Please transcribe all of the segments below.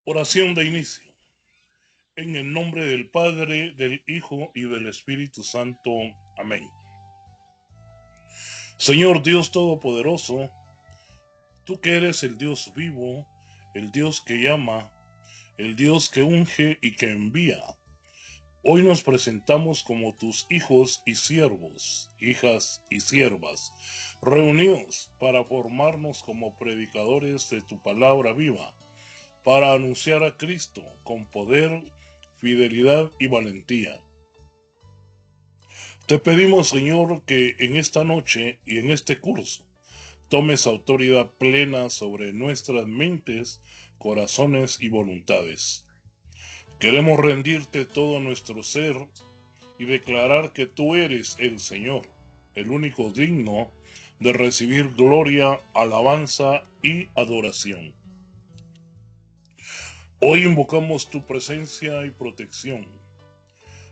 Oración de inicio. En el nombre del Padre, del Hijo y del Espíritu Santo. Amén. Señor Dios Todopoderoso, tú que eres el Dios vivo, el Dios que llama, el Dios que unge y que envía, hoy nos presentamos como tus hijos y siervos, hijas y siervas, reunidos para formarnos como predicadores de tu palabra viva, para anunciar a Cristo con poder, fidelidad y valentía. Te pedimos, Señor, que en esta noche y en este curso tomes autoridad plena sobre nuestras mentes, corazones y voluntades. Queremos rendirte todo nuestro ser y declarar que tú eres el Señor, el único digno de recibir gloria, alabanza y adoración. Hoy invocamos tu presencia y protección.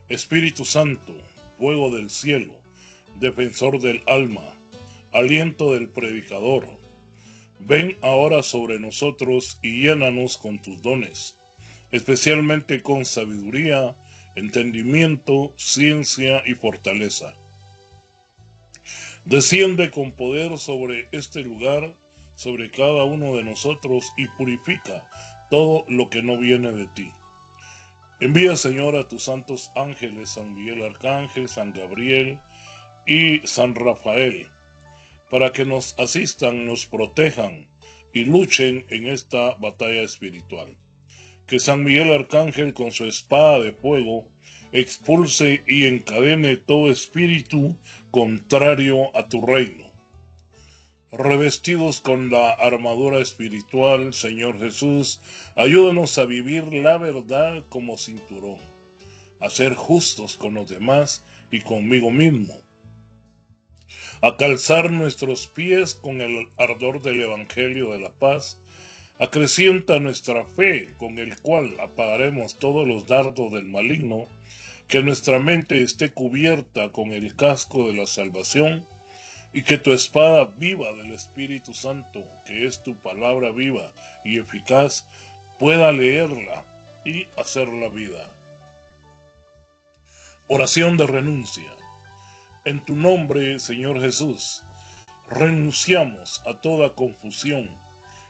Espíritu Santo, fuego del cielo, defensor del alma, aliento del predicador, ven ahora sobre nosotros y llénanos con tus dones, especialmente con sabiduría, entendimiento, ciencia y fortaleza. Desciende con poder sobre este lugar, sobre cada uno de nosotros y purifica todo lo que no viene de ti. Envía, Señor, a tus santos ángeles, San Miguel Arcángel, San Gabriel y San Rafael, para que nos asistan, nos protejan y luchen en esta batalla espiritual. Que San Miguel Arcángel, con su espada de fuego, expulse y encadene todo espíritu contrario a tu reino. Revestidos con la armadura espiritual, Señor Jesús, ayúdanos a vivir la verdad como cinturón, a ser justos con los demás y conmigo mismo, a calzar nuestros pies con el ardor del Evangelio de la paz. Acrecienta nuestra fe, con el cual apagaremos todos los dardos del maligno, que nuestra mente esté cubierta con el casco de la salvación, y que tu espada viva del Espíritu Santo, que es tu palabra viva y eficaz, pueda leerla y hacerla vida. Oración de renuncia. En tu nombre, Señor Jesús, renunciamos a toda confusión,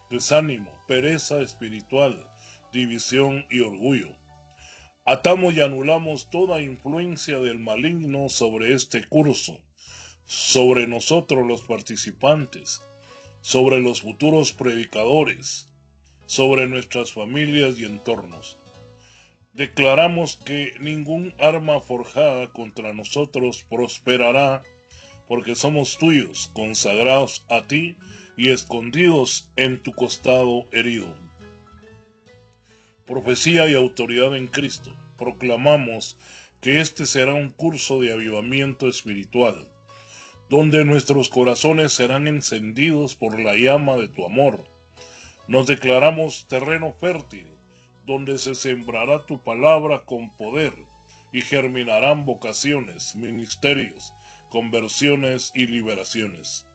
desánimo, pereza espiritual, división y orgullo. Atamos y anulamos toda influencia del maligno sobre este curso, sobre nosotros los participantes, sobre los futuros predicadores, sobre nuestras familias y entornos. Declaramos que ningún arma forjada contra nosotros prosperará, porque somos tuyos, consagrados a ti y escondidos en tu costado herido. Profecía y autoridad en Cristo. Proclamamos que este será un curso de avivamiento espiritual, donde nuestros corazones serán encendidos por la llama de tu amor. Nos declaramos terreno fértil, donde se sembrará tu palabra con poder y germinarán vocaciones, ministerios, conversiones y liberaciones.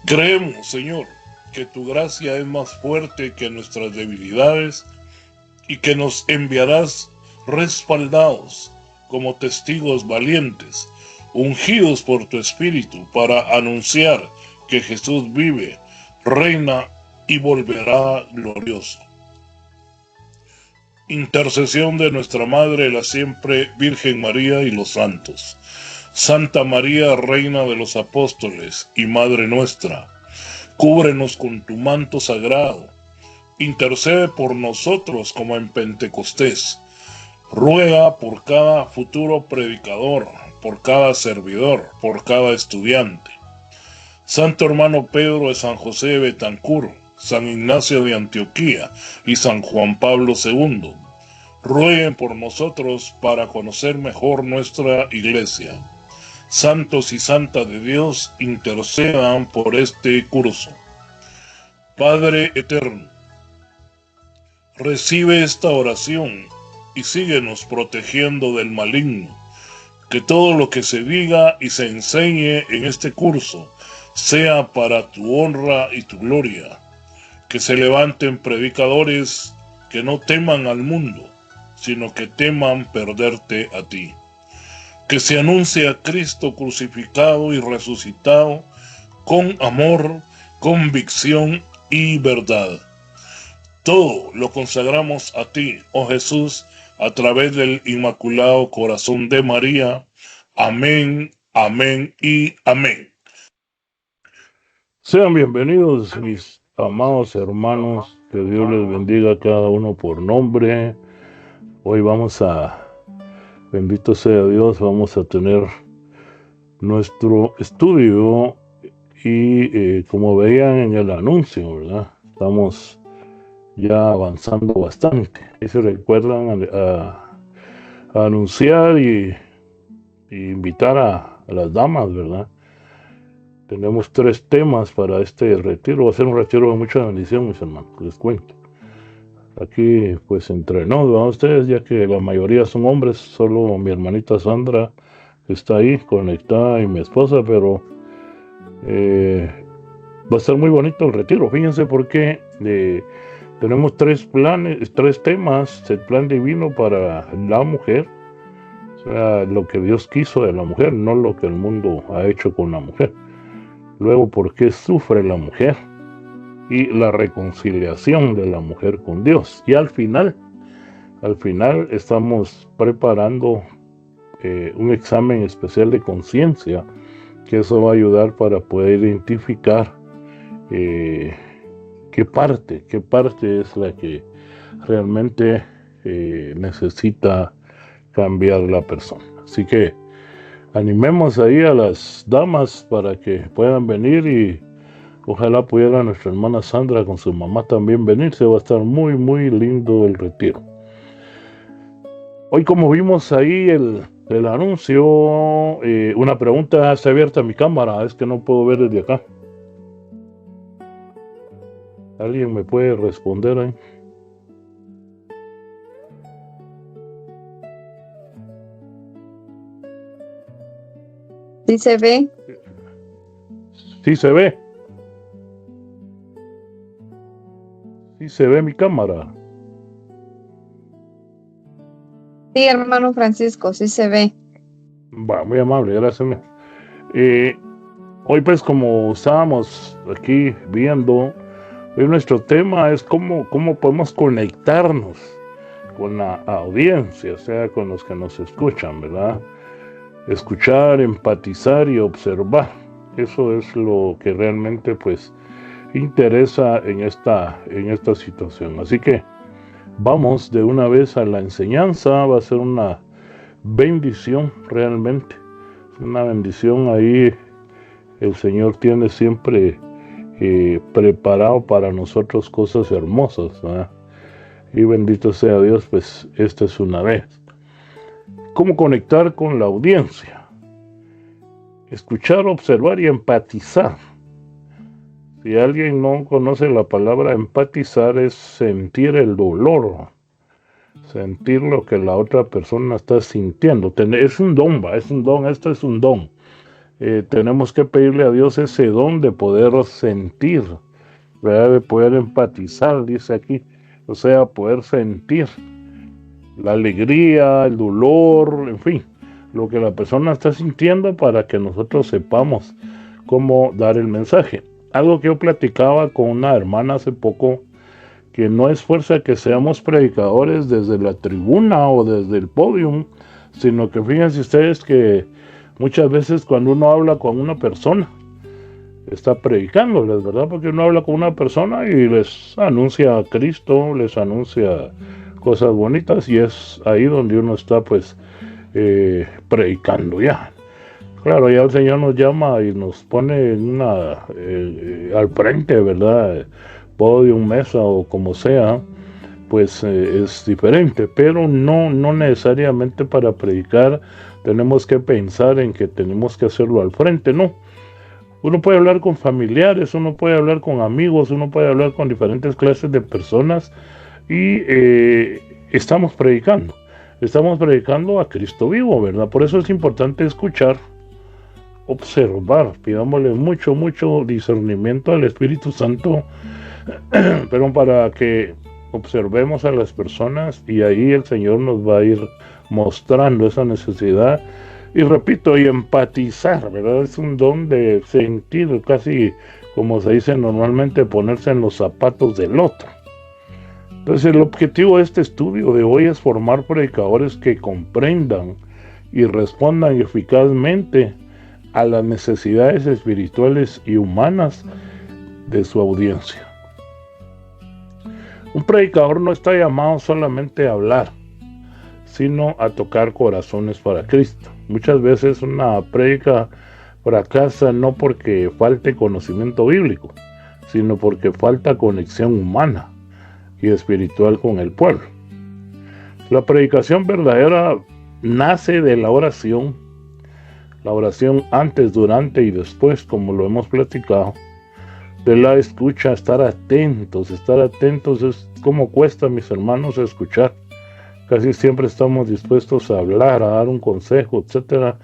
Creemos, Señor, que tu gracia es más fuerte que nuestras debilidades y que nos enviarás respaldados como testigos valientes, ungidos por tu Espíritu, para anunciar que Jesús vive, reina y volverá glorioso. Intercesión de nuestra Madre, la siempre Virgen María y los santos. Santa María, Reina de los Apóstoles y Madre nuestra, cúbrenos con tu manto sagrado. Intercede por nosotros como en Pentecostés. Ruega por cada futuro predicador, por cada servidor, por cada estudiante. Santo hermano Pedro de San José de Betancur, San Ignacio de Antioquía y San Juan Pablo II, rueguen por nosotros para conocer mejor nuestra iglesia. Santos y santas de Dios, intercedan por este curso. Padre eterno, recibe esta oración y síguenos protegiendo del maligno. Que todo lo que se diga y se enseñe en este curso sea para tu honra y tu gloria. Que se levanten predicadores que no teman al mundo, sino que teman perderte a ti. Que se anuncie a Cristo crucificado y resucitado con amor, convicción y verdad. Todo lo consagramos a ti, oh Jesús, a través del Inmaculado Corazón de María. Amén, amén y amén. Sean bienvenidos, mis amados hermanos, que Dios les bendiga a cada uno por nombre. Hoy bendito sea Dios, vamos a tener nuestro estudio y como veían en el anuncio, ¿verdad? Estamos ya avanzando bastante. Y se recuerdan a anunciar y invitar a las damas, ¿verdad? Tenemos 3 temas para este retiro. Va a ser un retiro de mucha bendición, mis hermanos, les cuento. Aquí, pues, entre nos, ¿verdad? Ustedes, ya que la mayoría son hombres, solo mi hermanita Sandra está ahí conectada y mi esposa, pero va a ser muy bonito el retiro. Fíjense porque tenemos 3 temas, el plan divino para la mujer, o sea, lo que Dios quiso de la mujer, no lo que el mundo ha hecho con la mujer. Luego, ¿por qué sufre la mujer? Y la reconciliación de la mujer con Dios. Y al final estamos preparando un examen especial de conciencia, que eso va a ayudar para poder identificar qué parte es la que realmente necesita cambiar la persona. Así que animemos ahí a las damas para que puedan venir y ojalá pudiera nuestra hermana Sandra con su mamá también venirse. Va a estar muy, muy lindo el retiro. Hoy, como vimos ahí el anuncio, una pregunta. Está abierta mi cámara, es que no puedo ver desde acá. ¿Alguien me puede responder ahí? ¿Sí se ve? Sí se ve. Sí se ve mi cámara. Sí, hermano Francisco, sí se ve. Va, muy amable, gracias. Hoy, pues, como estábamos aquí viendo, hoy nuestro tema es cómo podemos conectarnos con la audiencia, o sea, con los que nos escuchan, ¿verdad? Escuchar, empatizar y observar. Eso es lo que realmente, pues, interesa en esta situación. Así que vamos de una vez a la enseñanza. Va a ser una bendición realmente. Una bendición ahí. El Señor tiene siempre preparado para nosotros cosas hermosas, ¿verdad? Y bendito sea Dios, pues esta es una vez. ¿Cómo conectar con la audiencia? Escuchar, observar y empatizar. Si alguien no conoce la palabra empatizar, es sentir el dolor, sentir lo que la otra persona está sintiendo. Es un don, esto es un don. Tenemos que pedirle a Dios ese don de poder sentir, ¿verdad? De poder empatizar, dice aquí, o sea, poder sentir la alegría, el dolor, en fin, lo que la persona está sintiendo para que nosotros sepamos cómo dar el mensaje. Algo que yo platicaba con una hermana hace poco, que no es fuerza que seamos predicadores desde la tribuna o desde el podium, sino que fíjense ustedes que muchas veces cuando uno habla con una persona, está predicándoles, ¿verdad? Porque uno habla con una persona y les anuncia a Cristo, les anuncia cosas bonitas, y es ahí donde uno está, pues, predicando ya. Claro, ya el Señor nos llama y nos pone en al frente, ¿verdad? Podium, mesa o como sea, pues es diferente, pero no necesariamente para predicar tenemos que pensar en que tenemos que hacerlo al frente, no. Uno puede hablar con familiares, uno puede hablar con amigos, uno puede hablar con diferentes clases de personas y estamos predicando a Cristo vivo, ¿verdad? Por eso es importante escuchar, observar, pidámosle mucho discernimiento al Espíritu Santo, pero para que observemos a las personas y ahí el Señor nos va a ir mostrando esa necesidad. Y repito, y empatizar, ¿verdad? Es un don de sentir, casi como se dice normalmente, ponerse en los zapatos del otro. Entonces el objetivo de este estudio de hoy es formar predicadores que comprendan y respondan eficazmente a las necesidades espirituales y humanas de su audiencia. Un predicador no está llamado solamente a hablar, sino a tocar corazones para Cristo. Muchas veces una prédica fracasa no porque falte conocimiento bíblico, sino porque falta conexión humana y espiritual con el pueblo. La predicación verdadera nace de la oración antes, durante y después, como lo hemos platicado, de la escucha. Estar atentos es como cuesta, mis hermanos, escuchar. Casi siempre estamos dispuestos a hablar, a dar un consejo, etcétera,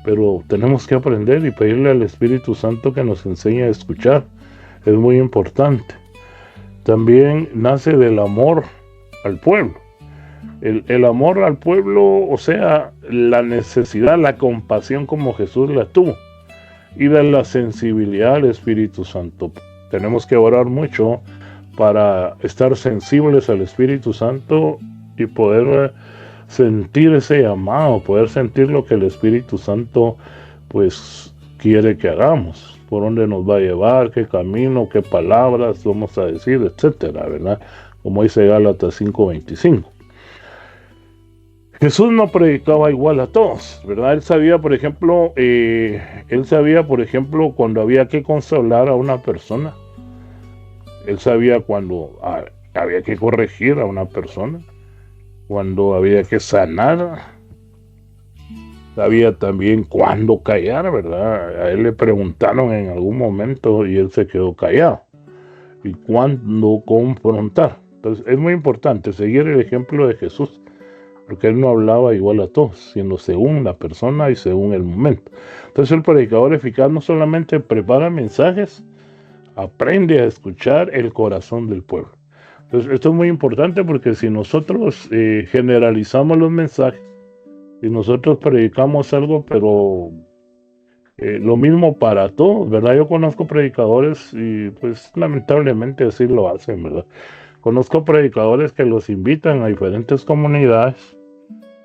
pero tenemos que aprender y pedirle al Espíritu Santo que nos enseñe a escuchar. Es muy importante. También nace del amor al pueblo. El amor al pueblo, o sea, la necesidad, la compasión como Jesús la tuvo, y de la sensibilidad al Espíritu Santo. Tenemos que orar mucho para estar sensibles al Espíritu Santo y poder sentir ese llamado, poder sentir lo que el Espíritu Santo pues quiere que hagamos, por dónde nos va a llevar, qué camino, qué palabras vamos a decir, etcétera, ¿verdad? Como dice Gálatas 5:25. Jesús no predicaba igual a todos, ¿verdad? Él sabía, por ejemplo, cuando había que consolar a una persona. Él sabía cuando había que corregir a una persona, cuando había que sanar. Sabía también cuándo callar, ¿verdad? A él le preguntaron en algún momento y él se quedó callado. Y cuándo confrontar. Entonces es muy importante seguir el ejemplo de Jesús, porque él no hablaba igual a todos, sino según la persona y según el momento. Entonces el predicador eficaz no solamente prepara mensajes, aprende a escuchar el corazón del pueblo. Entonces esto es muy importante, porque si nosotros generalizamos los mensajes, si nosotros predicamos algo, pero lo mismo para todos, ¿verdad? Yo conozco predicadores y pues lamentablemente así lo hacen, ¿verdad? Conozco predicadores que los invitan a diferentes comunidades,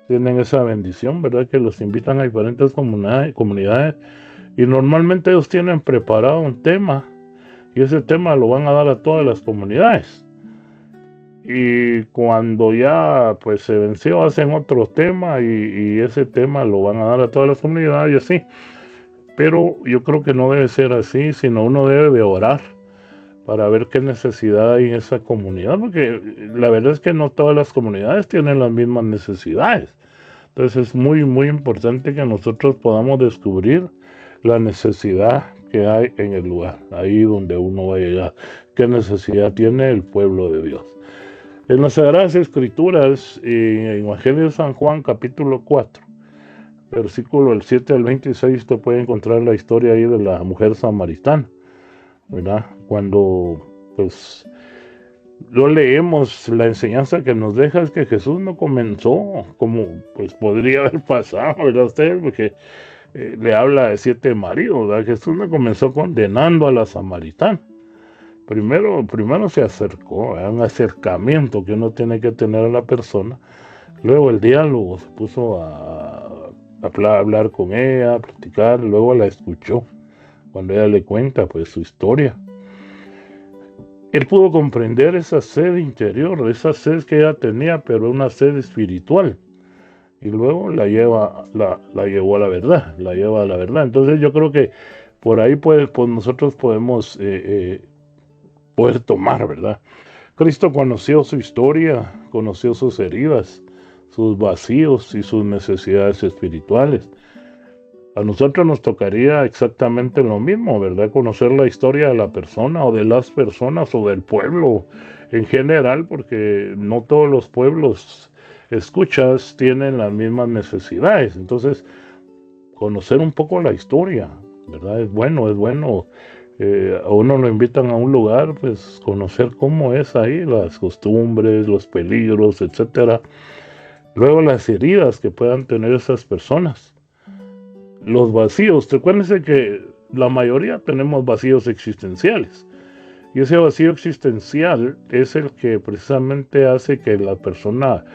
tienen esa bendición, ¿verdad? Que los invitan a diferentes comunidades, y normalmente ellos tienen preparado un tema, y ese tema lo van a dar a todas las comunidades. Y cuando ya pues se venció, hacen otro tema y ese tema lo van a dar a todas las comunidades y así. Pero yo creo que no debe ser así, sino uno debe de orar para ver qué necesidad hay en esa comunidad, porque la verdad es que no todas las comunidades tienen las mismas necesidades. Entonces es muy, muy importante que nosotros podamos descubrir la necesidad que hay en el lugar, ahí donde uno va a llegar, qué necesidad tiene el pueblo de Dios. En las Sagradas Escrituras, en el Evangelio de San Juan, capítulo 4, versículo del 7 al 26, usted puede encontrar la historia ahí de la mujer samaritana, ¿verdad? Cuando pues lo leemos, la enseñanza que nos deja es que Jesús no comenzó como pues podría haber pasado, ¿verdad usted? Porque le habla de 7 maridos, ¿verdad? Jesús no comenzó condenando a la samaritana. Primero se acercó, un acercamiento que uno tiene que tener a la persona. Luego el diálogo, se puso a hablar con ella, a platicar, luego la escuchó cuando ella le cuenta pues su historia. Él pudo comprender esa sed interior, esa sed que ella tenía, pero una sed espiritual. Y luego la llevó a la verdad, Entonces yo creo que por ahí pues nosotros podemos poder tomar, ¿verdad? Cristo conoció su historia, conoció sus heridas, sus vacíos y sus necesidades espirituales. A nosotros nos tocaría exactamente lo mismo, ¿verdad? Conocer la historia de la persona o de las personas o del pueblo en general, porque no todos los pueblos escuchas tienen las mismas necesidades. Entonces, conocer un poco la historia, ¿verdad? Es bueno A uno lo invitan a un lugar, pues conocer cómo es ahí, las costumbres, los peligros, etcétera. Luego las heridas que puedan tener esas personas. Los vacíos. Recuérdense que la mayoría tenemos vacíos existenciales. Y ese vacío existencial es el que precisamente hace que la persona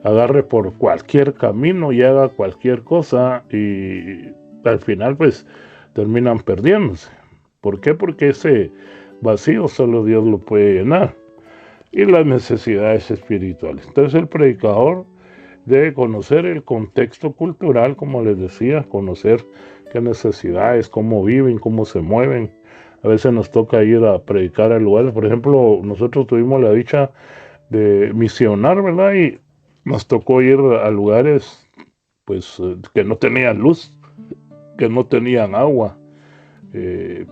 agarre por cualquier camino y haga cualquier cosa y al final pues terminan perdiéndose. ¿Por qué? Porque ese vacío solo Dios lo puede llenar. Y las necesidades espirituales. Entonces el predicador debe conocer el contexto cultural, como les decía, conocer qué necesidades, cómo viven, cómo se mueven. A veces nos toca ir a predicar a lugares. Por ejemplo, nosotros tuvimos la dicha de misionar, ¿verdad? Y nos tocó ir a lugares pues que no tenían luz, que no tenían agua,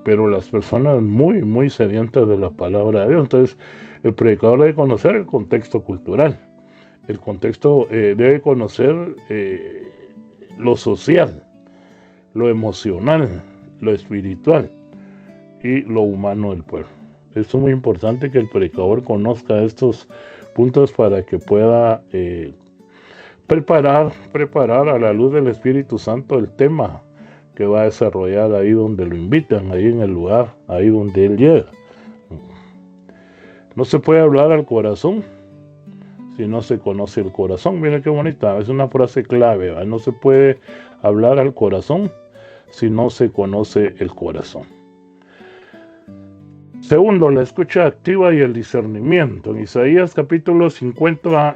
pero las personas muy, muy sedientas de la palabra de Dios. Entonces, el predicador debe conocer el contexto cultural. El contexto debe conocer lo social, lo emocional, lo espiritual y lo humano del pueblo. Es muy importante que el predicador conozca estos puntos para que pueda preparar a la luz del Espíritu Santo el tema que va a desarrollar ahí donde lo invitan, ahí en el lugar, ahí donde él llega. No se puede hablar al corazón si no se conoce el corazón. Mira qué bonita, es una frase clave, ¿verdad? No se puede hablar al corazón si no se conoce el corazón. Segundo, la escucha activa y el discernimiento. En Isaías capítulo 50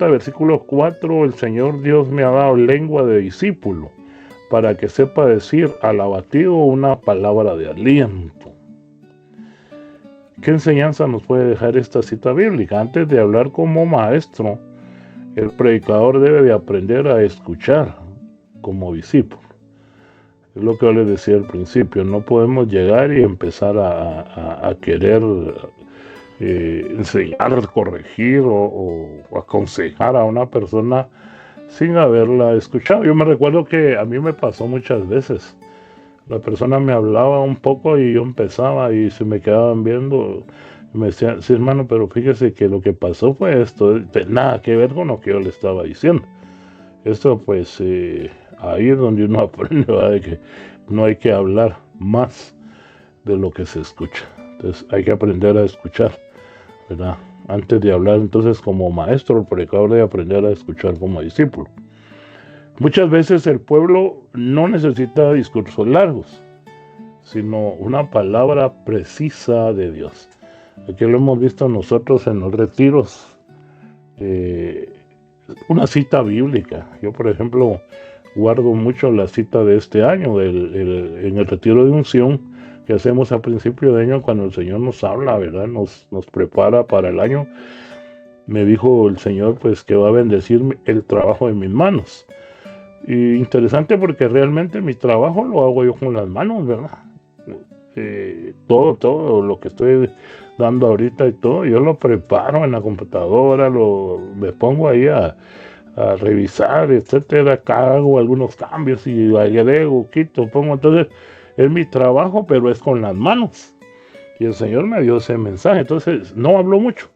versículo 4, el Señor Dios me ha dado lengua de discípulo para que sepa decir al abatido una palabra de aliento. ¿Qué enseñanza nos puede dejar esta cita bíblica? Antes de hablar como maestro, el predicador debe de aprender a escuchar como discípulo. Es lo que yo les decía al principio, no podemos llegar y empezar a querer enseñar, corregir o aconsejar a una persona sin haberla escuchado. Yo me recuerdo que a mí me pasó muchas veces. La persona me hablaba un poco y yo empezaba y se me quedaban viendo. Me decían, sí hermano, pero fíjese que lo que pasó fue esto, nada que ver con lo que yo le estaba diciendo. Esto pues ahí es donde uno aprende, ¿verdad? De que no hay que hablar más de lo que se escucha. Entonces hay que aprender a escuchar, ¿verdad? Antes de hablar, entonces como maestro, el predicador debe aprender a escuchar como discípulo. Muchas veces el pueblo no necesita discursos largos, sino una palabra precisa de Dios. Aquí lo hemos visto nosotros en los retiros, una cita bíblica. Yo, por ejemplo, guardo mucho la cita de este año, en el retiro de unción que hacemos a principio de año, cuando el Señor nos habla, ¿verdad? Nos prepara para el año. Me dijo el Señor pues que va a bendecir el trabajo de mis manos. Y interesante porque realmente mi trabajo lo hago yo con las manos, ¿verdad? Todo lo que estoy dando ahorita y todo, yo lo preparo en la computadora, me pongo ahí a revisar, etcétera, hago algunos cambios y agrego, quito, pongo. Entonces es mi trabajo, pero es con las manos. Y el Señor me dio ese mensaje, entonces no habló mucho.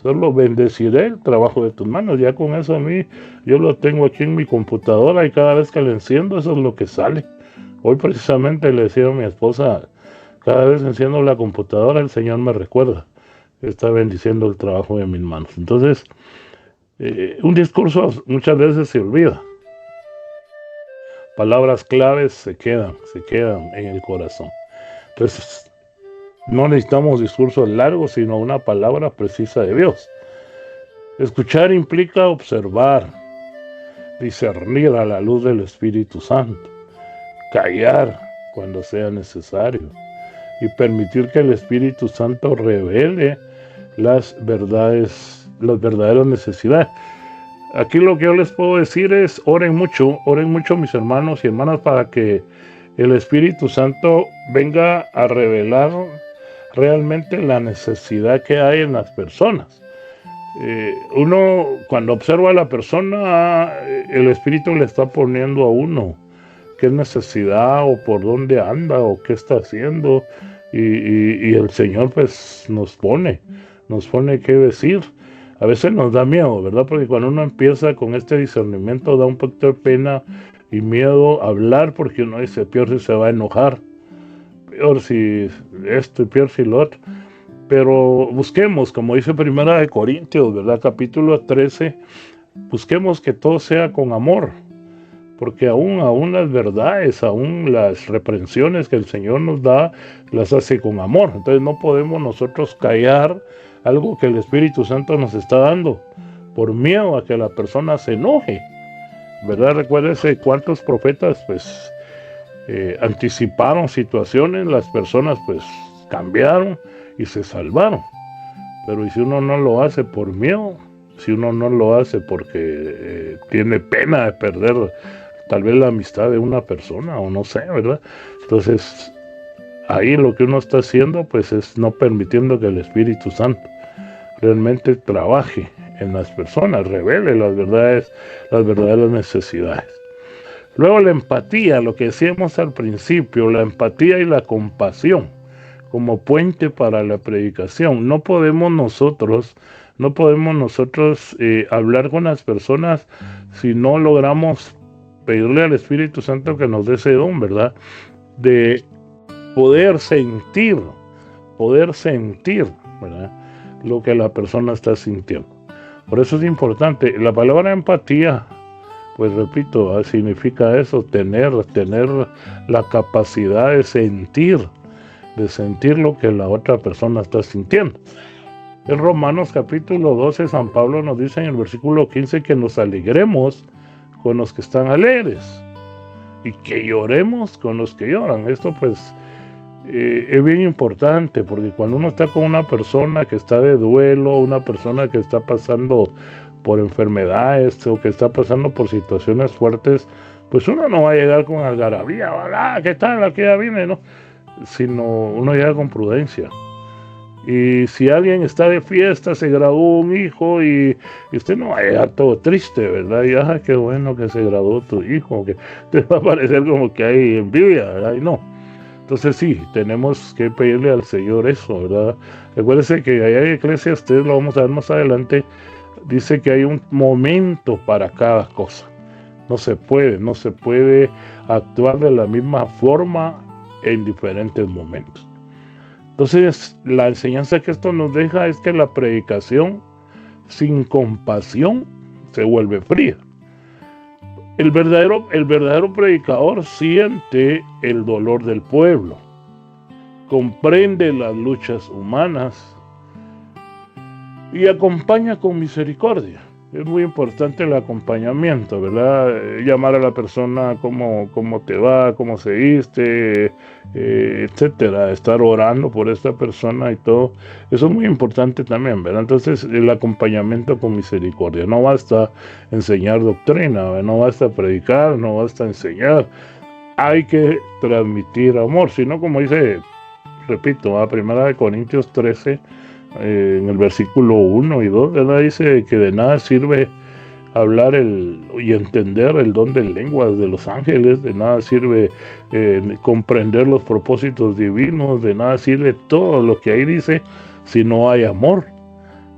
Solo bendeciré el trabajo de tus manos. Ya con eso a mí, yo lo tengo aquí en mi computadora y cada vez que le enciendo, eso es lo que sale. Hoy precisamente le decía a mi esposa, cada vez enciendo la computadora, el Señor me recuerda que está bendiciendo el trabajo de mis manos. Entonces, un discurso muchas veces se olvida. Palabras claves se quedan en el corazón. Entonces, no necesitamos discursos largos, sino una palabra precisa de Dios. Escuchar implica observar, discernir a la luz del Espíritu Santo, callar cuando sea necesario y permitir que el Espíritu Santo revele las verdaderas necesidades. Aquí lo que yo les puedo decir es, oren mucho mis hermanos y hermanas para que el Espíritu Santo venga a revelar realmente la necesidad que hay en las personas. Uno cuando observa a la persona, el Espíritu le está poniendo a uno qué necesidad o por dónde anda o qué está haciendo, y el Señor pues nos pone qué decir. A veces nos da miedo, ¿verdad? Porque cuando uno empieza con este discernimiento da un poquito de pena y miedo hablar, porque uno dice, peor si se va a enojar, peor si esto y peor si lo otro. Pero busquemos, como dice Primera de Corintios, ¿verdad? Capítulo 13, busquemos que todo sea con amor, porque aún las verdades, aún las reprensiones que el Señor nos da, las hace con amor. Entonces no podemos nosotros callar algo que el Espíritu Santo nos está dando por miedo a que la persona se enoje, ¿verdad? Recuérdese cuántos profetas pues anticiparon situaciones, las personas pues cambiaron y se salvaron. Pero ¿y si uno no lo hace por miedo? Si uno no lo hace porque tiene pena de perder tal vez la amistad de una persona, o no sé, ¿verdad? Entonces ahí lo que uno está haciendo pues es no permitiendo que el Espíritu Santo realmente trabaje en las personas, revele las verdaderas necesidades. Luego la empatía, lo que decíamos al principio, la empatía y la compasión como puente para la predicación. No podemos nosotros hablar con las personas si no logramos pedirle al Espíritu Santo que nos dé ese don, ¿verdad? De poder sentir, ¿verdad? Lo que la persona está sintiendo. Por eso es importante. La palabra empatía, pues repito, significa eso, tener la capacidad de sentir lo que la otra persona está sintiendo. En Romanos capítulo 12, San Pablo nos dice en el versículo 15 que nos alegremos con los que están alegres y que lloremos con los que lloran. Esto pues es bien importante, porque cuando uno está con una persona que está de duelo, una persona que está pasando por enfermedades o que está pasando por situaciones fuertes, pues uno no va a llegar con algarabía, ¿verdad? ¿Qué tal? Aquí ya viene, ¿no? Sino uno llega con prudencia. Y si alguien está de fiesta, se graduó un hijo y usted no va a llegar todo triste, ¿verdad? Y qué bueno que se graduó tu hijo, que te va a parecer como que hay envidia, ¿verdad? Y no. Entonces sí, tenemos que pedirle al Señor eso, ¿verdad? Recuérdese que allá en Eclesiastés, lo vamos a ver más adelante, dice que hay un momento para cada cosa. No se puede actuar de la misma forma en diferentes momentos. Entonces, la enseñanza que esto nos deja es que la predicación sin compasión se vuelve fría. El verdadero predicador siente el dolor del pueblo, comprende las luchas humanas y acompaña con misericordia. Es muy importante el acompañamiento, ¿verdad? Llamar a la persona cómo te va, cómo seguiste, etcétera. Estar orando por esta persona y todo. Eso es muy importante también, ¿verdad? Entonces, el acompañamiento con misericordia. No basta enseñar doctrina, ¿verdad? No basta predicar, no basta enseñar. Hay que transmitir amor. Si no, como dice, repito, a Primera de Corintios 13, en el versículo 1 y 2, ¿verdad? Dice que de nada sirve hablar y entender el don de lenguas de los ángeles, de nada sirve comprender los propósitos divinos, de nada sirve todo lo que ahí dice si no hay amor,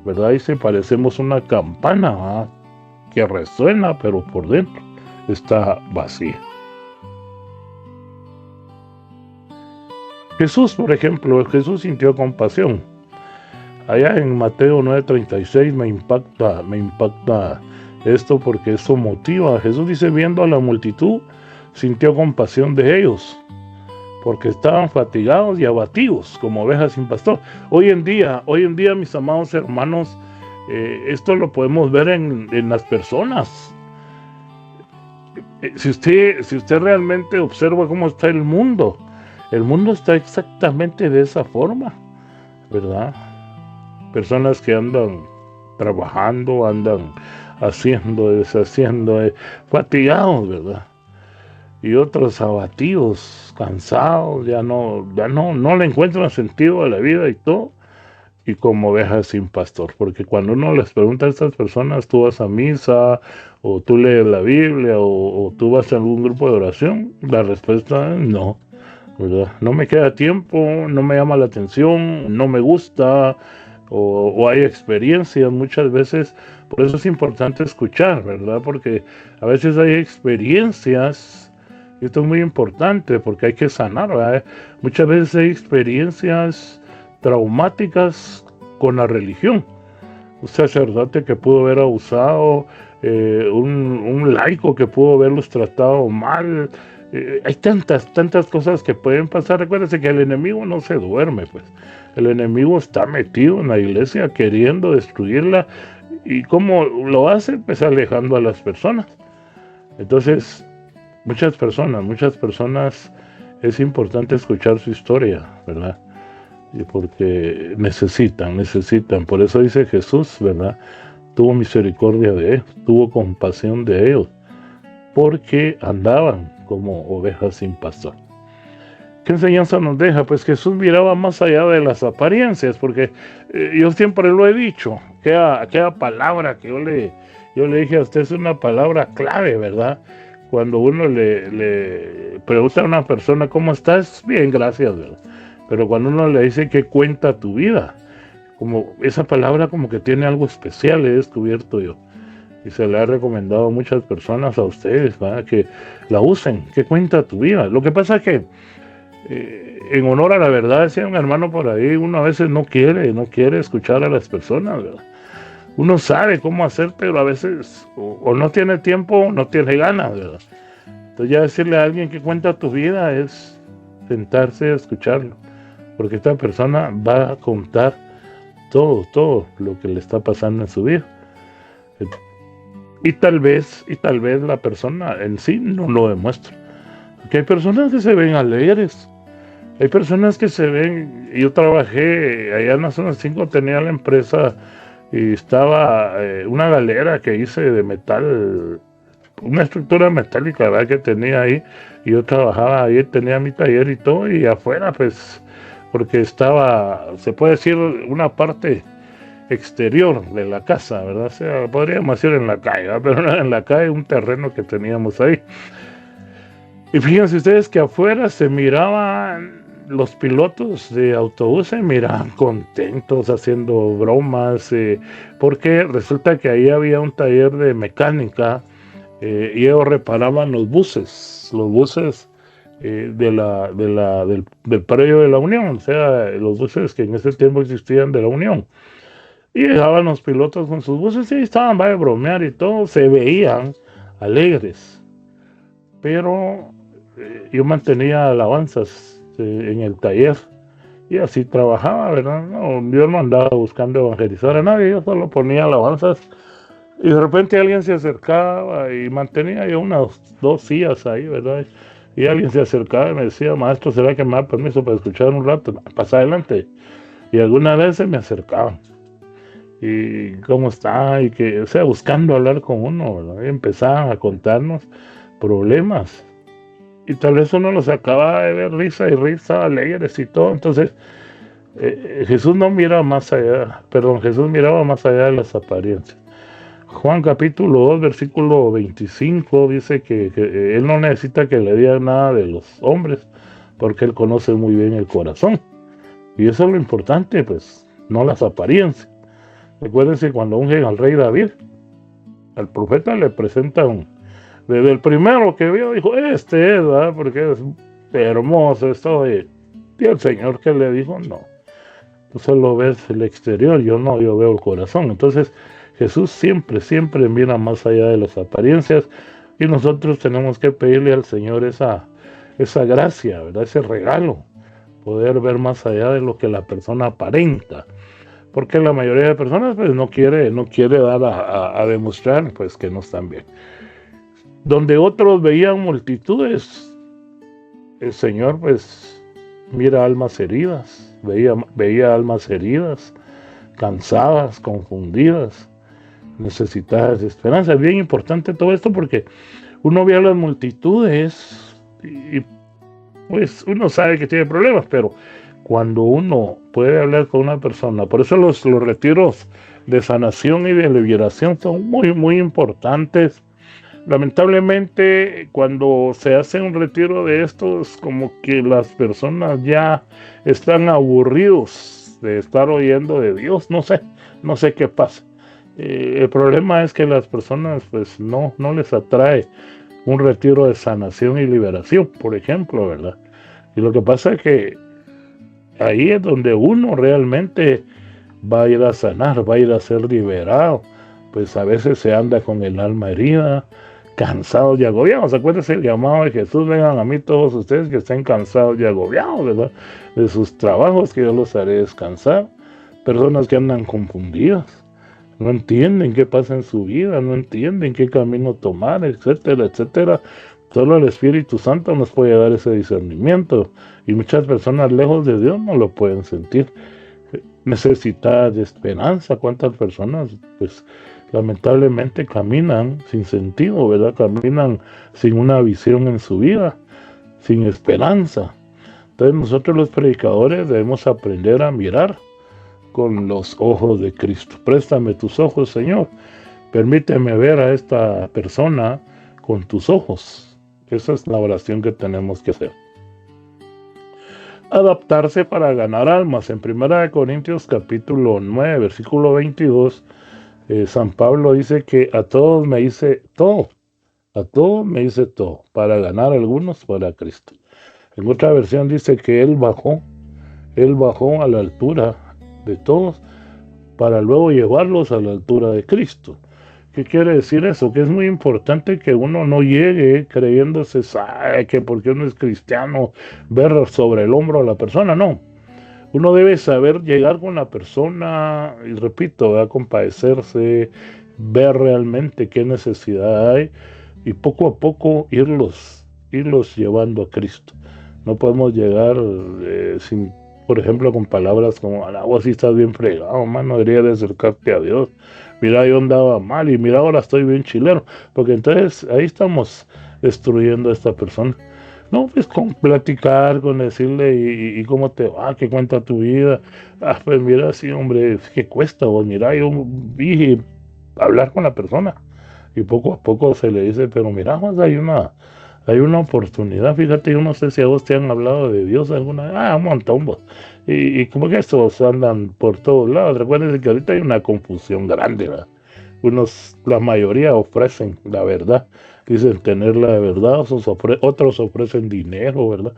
¿verdad? Dice, parecemos una campana, ¿verdad? Que resuena, pero por dentro está vacía. Jesús, por ejemplo, Jesús sintió compasión. Allá en Mateo 9:36 me impacta esto, porque eso motiva. Jesús dice, viendo a la multitud, sintió compasión de ellos, porque estaban fatigados y abatidos como ovejas sin pastor. Hoy en día, mis amados hermanos, esto lo podemos ver en las personas. Si usted realmente observa cómo está el mundo está exactamente de esa forma, ¿verdad? Personas que andan trabajando, andan haciendo, deshaciendo, fatigados, ¿verdad? Y otros abatidos, cansados, ya no le encuentran sentido a la vida y todo, y como ovejas sin pastor. Porque cuando uno les pregunta a estas personas, ¿tú vas a misa? ¿O tú lees la Biblia? ¿O tú vas a algún grupo de oración? La respuesta es no. ¿verdad? No me queda tiempo, no me llama la atención, no me gusta, o hay experiencias muchas veces. Por eso es importante escuchar, ¿verdad? Porque a veces hay experiencias, y esto es muy importante porque hay que sanar, ¿verdad? Muchas veces hay experiencias traumáticas con la religión. Un sacerdote que pudo haber abusado, un laico que pudo haberlos tratado mal. Hay tantas cosas que pueden pasar. Recuérdense que el enemigo no se duerme, pues. El enemigo está metido en la iglesia queriendo destruirla. ¿Y cómo lo hace? Pues alejando a las personas. Entonces, muchas personas es importante escuchar su historia, ¿verdad? Y porque necesitan. Por eso dice Jesús, ¿verdad? Tuvo misericordia de ellos, tuvo compasión de ellos, porque andaban como ovejas sin pastor. ¿Qué enseñanza nos deja? Pues Jesús miraba más allá de las apariencias, porque yo siempre lo he dicho, aquella palabra que yo le dije a usted es una palabra clave, ¿verdad? Cuando uno le pregunta a una persona, ¿cómo estás? Bien, gracias, ¿verdad? Pero cuando uno le dice qué cuenta tu vida, como esa palabra como que tiene algo especial, he descubierto yo. Y se le ha recomendado a muchas personas, a ustedes, ¿verdad? Que la usen, qué cuenta tu vida. Lo que pasa es que en honor a la verdad, decía un hermano por ahí, uno a veces no quiere escuchar a las personas, ¿verdad? Uno sabe cómo hacer, pero a veces o no tiene tiempo o no tiene ganas, ¿verdad? Entonces ya decirle a alguien que cuenta tu vida es sentarse a escucharlo, porque esta persona va a contar todo lo que le está pasando en su vida. Y tal vez la persona en sí no lo demuestra. Porque hay personas que se ven alegres, hay personas que se ven. Yo trabajé allá en la zona 5, tenía la empresa y estaba una galera que hice de metal, una estructura metálica, ¿verdad? Que tenía ahí, y yo trabajaba ahí, tenía mi taller y todo, y afuera pues, porque estaba, se puede decir, una parte exterior de la casa, ¿verdad? O sea, podríamos decir en la calle, ¿verdad? Pero no en la calle, un terreno que teníamos ahí. Y fíjense ustedes que afuera se miraban los pilotos de autobús, se miraban contentos haciendo bromas, porque resulta que ahí había un taller de mecánica, y ellos reparaban los buses del predio de la Unión, o sea, los buses que en ese tiempo existían de la Unión. Y dejaban los pilotos con sus buses y estaban a bromear y todo, se veían alegres. Pero yo mantenía alabanzas en el taller y así trabajaba, ¿verdad? No, yo no andaba buscando evangelizar a nadie, yo solo ponía alabanzas. Y de repente alguien se acercaba y mantenía yo unas 2 sillas ahí, ¿verdad? Y alguien se acercaba y me decía, maestro, ¿será que me da permiso para escuchar un rato? Pasa adelante. Y algunas veces me acercaban. Y cómo está, y que, o sea, buscando hablar con uno, ¿verdad? Y empezaban a contarnos problemas. Y tal vez uno los acaba de ver risa, alegres y todo. Entonces, Jesús miraba más allá de las apariencias. Juan capítulo 2, versículo 25 dice que Él no necesita que le digan nada de los hombres, porque Él conoce muy bien el corazón. Y eso es lo importante, pues, no las apariencias. Recuérdense cuando ungen al rey David, al profeta le presentan, desde el primero que vio, dijo, este es, ¿verdad? Porque es hermoso esto. Y el Señor que le dijo, no, tú solo ves el exterior, yo veo el corazón. Entonces, Jesús siempre mira más allá de las apariencias, y nosotros tenemos que pedirle al Señor esa gracia, ¿verdad? Ese regalo, poder ver más allá de lo que la persona aparenta. Porque la mayoría de personas pues no quiere dar a demostrar pues que no están bien. Donde otros veían multitudes, el Señor pues mira almas heridas, veía almas heridas, cansadas, confundidas, necesitadas de esperanza. Es bien importante todo esto porque uno ve a las multitudes y pues uno sabe que tiene problemas, pero cuando uno puede hablar con una persona, por eso los retiros de sanación y de liberación son muy importantes, Lamentablemente, cuando se hace un retiro de estos, como que las personas ya están aburridos de estar oyendo de Dios. No sé qué pasa. El problema es que las personas, pues, no les atrae un retiro de sanación y liberación, por ejemplo, ¿verdad? Y lo que pasa es que ahí es donde uno realmente va a ir a sanar, va a ir a ser liberado. Pues a veces se anda con el alma herida, cansados y agobiados. Acuérdense el llamado de Jesús: vengan a mí todos ustedes que estén cansados y agobiados, ¿verdad? De sus trabajos, que yo los haré descansar. Personas que andan confundidas, no entienden qué pasa en su vida, no entienden qué camino tomar, etcétera, etcétera. Solo el Espíritu Santo nos puede dar ese discernimiento, y muchas personas lejos de Dios no lo pueden sentir. Necesitadas de esperanza. ¿Cuántas personas, pues, lamentablemente caminan sin sentido, ¿verdad? Caminan sin una visión en su vida, sin esperanza. Entonces nosotros los predicadores debemos aprender a mirar con los ojos de Cristo. Préstame tus ojos, Señor. Permíteme ver a esta persona con tus ojos. Esa es la oración que tenemos que hacer. Adaptarse para ganar almas. En 1 Corintios capítulo 9, versículo 22, San Pablo dice que a todos me hice todo, para ganar a algunos para Cristo. En otra versión dice que Él bajó a la altura de todos para luego llevarlos a la altura de Cristo. ¿Qué quiere decir eso? Que es muy importante que uno no llegue creyéndose que porque uno es cristiano, ver sobre el hombro a la persona. No, uno debe saber llegar con la persona, y repito, compadecerse, ver realmente qué necesidad hay, y poco a poco irlos llevando a Cristo. No podemos llegar sin, por ejemplo, con palabras como: vos sí estás bien fregado, mano, deberías de acercarte a Dios. Mira, yo andaba mal y mira, ahora estoy bien chileno. Porque entonces ahí estamos destruyendo a esta persona. No, pues con platicar, con decirle y cómo te va, qué cuenta tu vida. Pues mira, sí, hombre, ¿qué cuesta vos? Mira, yo vi hablar con la persona. Y poco a poco se le dice: pero mira, más hay una oportunidad. Fíjate, yo no sé si a vos te han hablado de Dios alguna vez. Un montón vos. Y como que estos andan por todos lados. Recuerden que ahorita hay una confusión grande, ¿verdad? La mayoría ofrecen la verdad, dicen tener la verdad, otros ofrecen dinero, ¿verdad?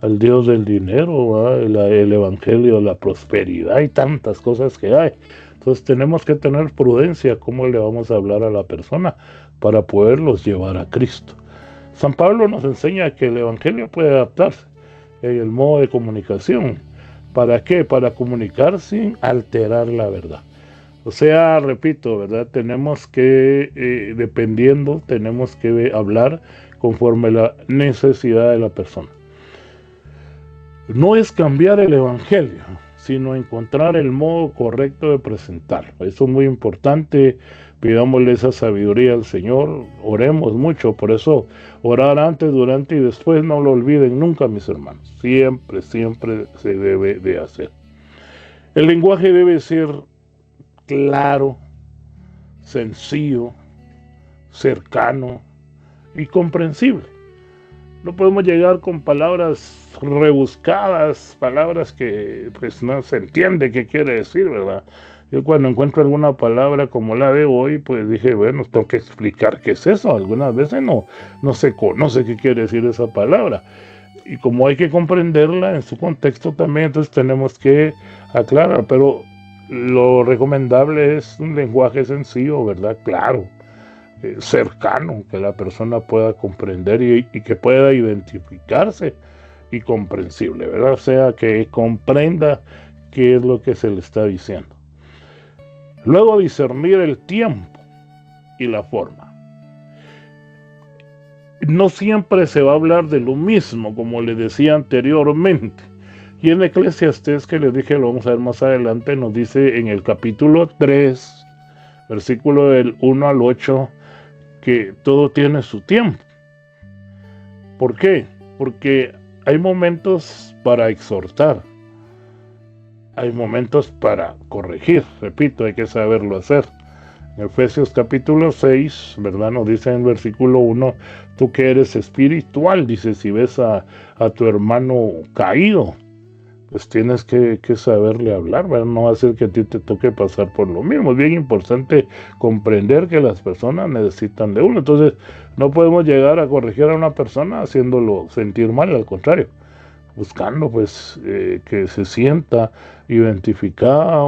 Al Dios del dinero, el evangelio, la prosperidad y tantas cosas que hay. Entonces tenemos que tener prudencia cómo le vamos a hablar a la persona para poderlos llevar a Cristo. San Pablo nos enseña que el evangelio puede adaptarse en el modo de comunicación. ¿Para qué? Para comunicar sin alterar la verdad. O sea, repito, ¿verdad? Tenemos que, tenemos que hablar conforme la necesidad de la persona. No es cambiar el evangelio, sino encontrar el modo correcto de presentarlo. Eso es muy importante. Pidámosle esa sabiduría al Señor. Oremos mucho. Por eso, orar antes, durante y después, no lo olviden nunca, mis hermanos. Siempre se debe de hacer. El lenguaje debe ser claro, sencillo, cercano y comprensible. No podemos llegar con palabras rebuscadas, palabras que pues no se entiende qué quiere decir, ¿verdad? Yo cuando encuentro alguna palabra como la de hoy, pues dije, bueno, tengo que explicar qué es eso. Algunas veces no se conoce qué quiere decir esa palabra. Y como hay que comprenderla en su contexto también, entonces tenemos que aclarar. Pero lo recomendable es un lenguaje sencillo, ¿verdad? Claro, cercano, que la persona pueda comprender y que pueda identificarse, y comprensible, ¿verdad? O sea, que comprenda qué es lo que se le está diciendo. Luego, discernir el tiempo y la forma. No siempre se va a hablar de lo mismo, como les decía anteriormente. Y en Eclesiastés, que les dije, lo vamos a ver más adelante, nos dice en el capítulo 3, versículo del 1 al 8, que todo tiene su tiempo. ¿Por qué? Porque hay momentos para exhortar, hay momentos para corregir, repito, hay que saberlo hacer. Efesios capítulo 6, ¿verdad? Nos dice en el versículo 1, tú que eres espiritual, dice, si ves a tu hermano caído, pues tienes que saberle hablar, ¿verdad? No va a ser que a ti te toque pasar por lo mismo. Es bien importante comprender que las personas necesitan de uno. Entonces, no podemos llegar a corregir a una persona haciéndolo sentir mal, al contrario, buscando pues que se sienta identificado,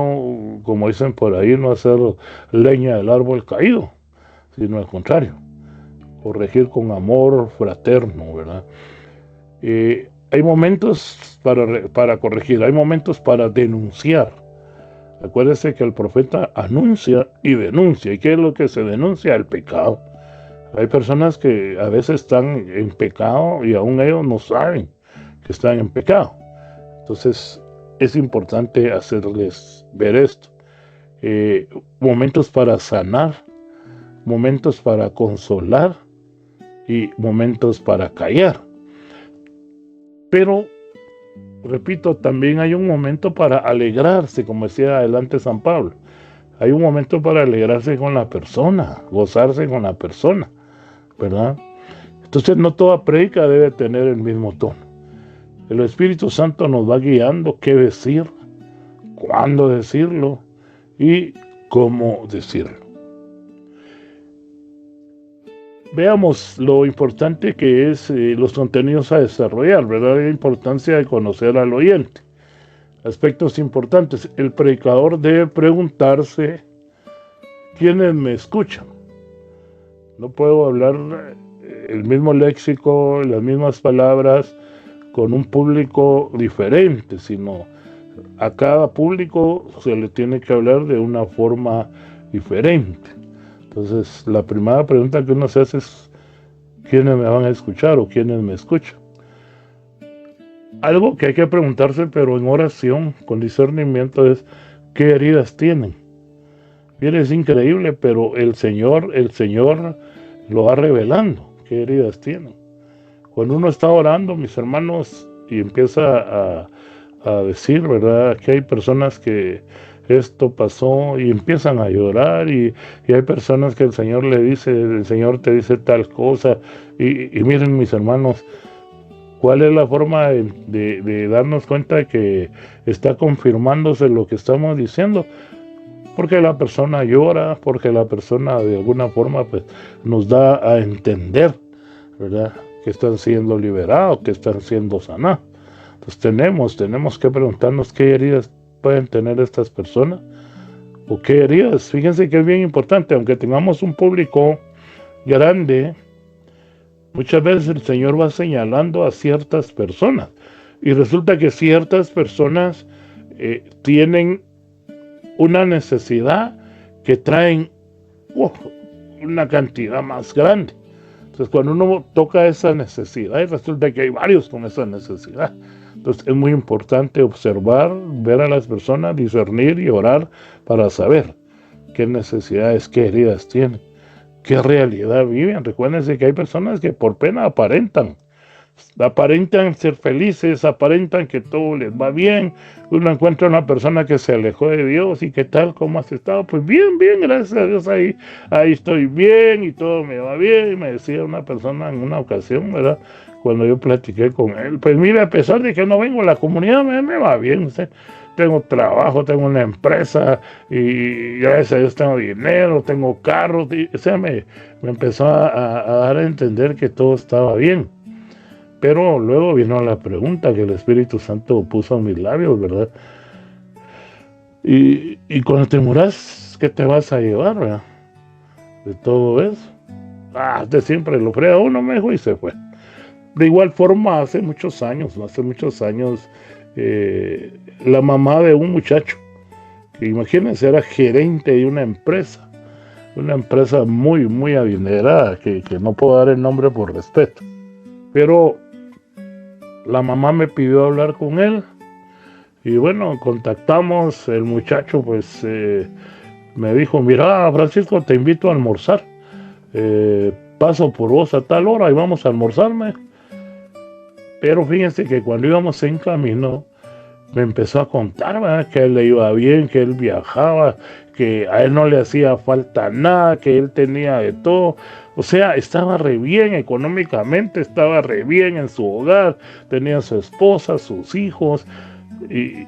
como dicen por ahí, no hacer leña del árbol caído, sino al contrario, corregir con amor fraterno, ¿verdad? Hay momentos para corregir, hay momentos para denunciar. Acuérdese que el profeta anuncia y denuncia. ¿Y qué es lo que se denuncia? El pecado. Hay personas que a veces están en pecado y aún ellos no saben que están en pecado. Entonces es importante hacerles ver esto. Momentos para sanar, momentos para consolar y momentos para callar. Pero, repito, también hay un momento para alegrarse, como decía adelante San Pablo. Hay un momento para alegrarse con la persona, gozarse con la persona, ¿verdad? Entonces no toda prédica debe tener el mismo tono. El Espíritu Santo nos va guiando qué decir, cuándo decirlo y cómo decirlo. Veamos lo importante que es los contenidos a desarrollar, ¿verdad? La importancia de conocer al oyente. Aspectos importantes. El predicador debe preguntarse quiénes me escuchan. No puedo hablar el mismo léxico, las mismas palabras con un público diferente, sino a cada público se le tiene que hablar de una forma diferente. Entonces, la primera pregunta que uno se hace es ¿quiénes me van a escuchar o quiénes me escuchan? Algo que hay que preguntarse, pero en oración, con discernimiento, es ¿qué heridas tienen? Bien, es increíble, pero el Señor lo va revelando, qué heridas tienen. Cuando uno está orando, mis hermanos, y empieza a decir, ¿verdad? Que hay personas que esto pasó y empiezan a llorar y hay personas que el Señor te dice tal cosa y miren, mis hermanos, ¿cuál es la forma de darnos cuenta de que está confirmándose lo que estamos diciendo? Porque la persona llora, porque la persona de alguna forma pues nos da a entender, ¿verdad? Que están siendo liberados, que están siendo sanados. Entonces tenemos que preguntarnos qué heridas pueden tener estas personas o qué heridas. Fíjense que es bien importante, aunque tengamos un público grande, muchas veces el Señor va señalando a ciertas personas y resulta que ciertas personas tienen una necesidad que traen una cantidad más grande. Entonces cuando uno toca esa necesidad y resulta que hay varios con esa necesidad, entonces es muy importante observar, ver a las personas, discernir y orar para saber qué necesidades, qué heridas tienen, qué realidad viven. Recuérdense que hay personas que por pena aparentan ser felices, aparentan que todo les va bien. Uno encuentra una persona que se alejó de Dios y ¿qué tal? ¿Cómo has estado? Pues bien, gracias a Dios, ahí estoy bien y todo me va bien. Me decía una persona en una ocasión, ¿verdad? Cuando yo platiqué con él, pues mire, a pesar de que no vengo a la comunidad, me va bien, tengo trabajo, tengo una empresa y gracias a Dios tengo dinero, tengo carros, me empezó a dar a entender que todo estaba bien. Pero luego vino la pregunta que el Espíritu Santo puso en mis labios, ¿verdad? Y cuando te muras, ¿qué te vas a llevar, verdad? De todo eso. De siempre lo frega uno, me dijo, y se fue. De igual forma, hace muchos años, la mamá de un muchacho, que imagínense, era gerente de una empresa muy, muy adinerada, que no puedo dar el nombre por respeto. Pero la mamá me pidió hablar con él y bueno, contactamos. El muchacho pues me dijo, mira, Francisco, te invito a almorzar, paso por vos a tal hora y vamos a almorzarme. Pero fíjense que cuando íbamos en camino me empezó a contar, ¿verdad?, que a él le iba bien, que él viajaba, que a él no le hacía falta nada, que él tenía de todo. O sea, estaba re bien económicamente, estaba re bien en su hogar, tenía a su esposa, sus hijos. Y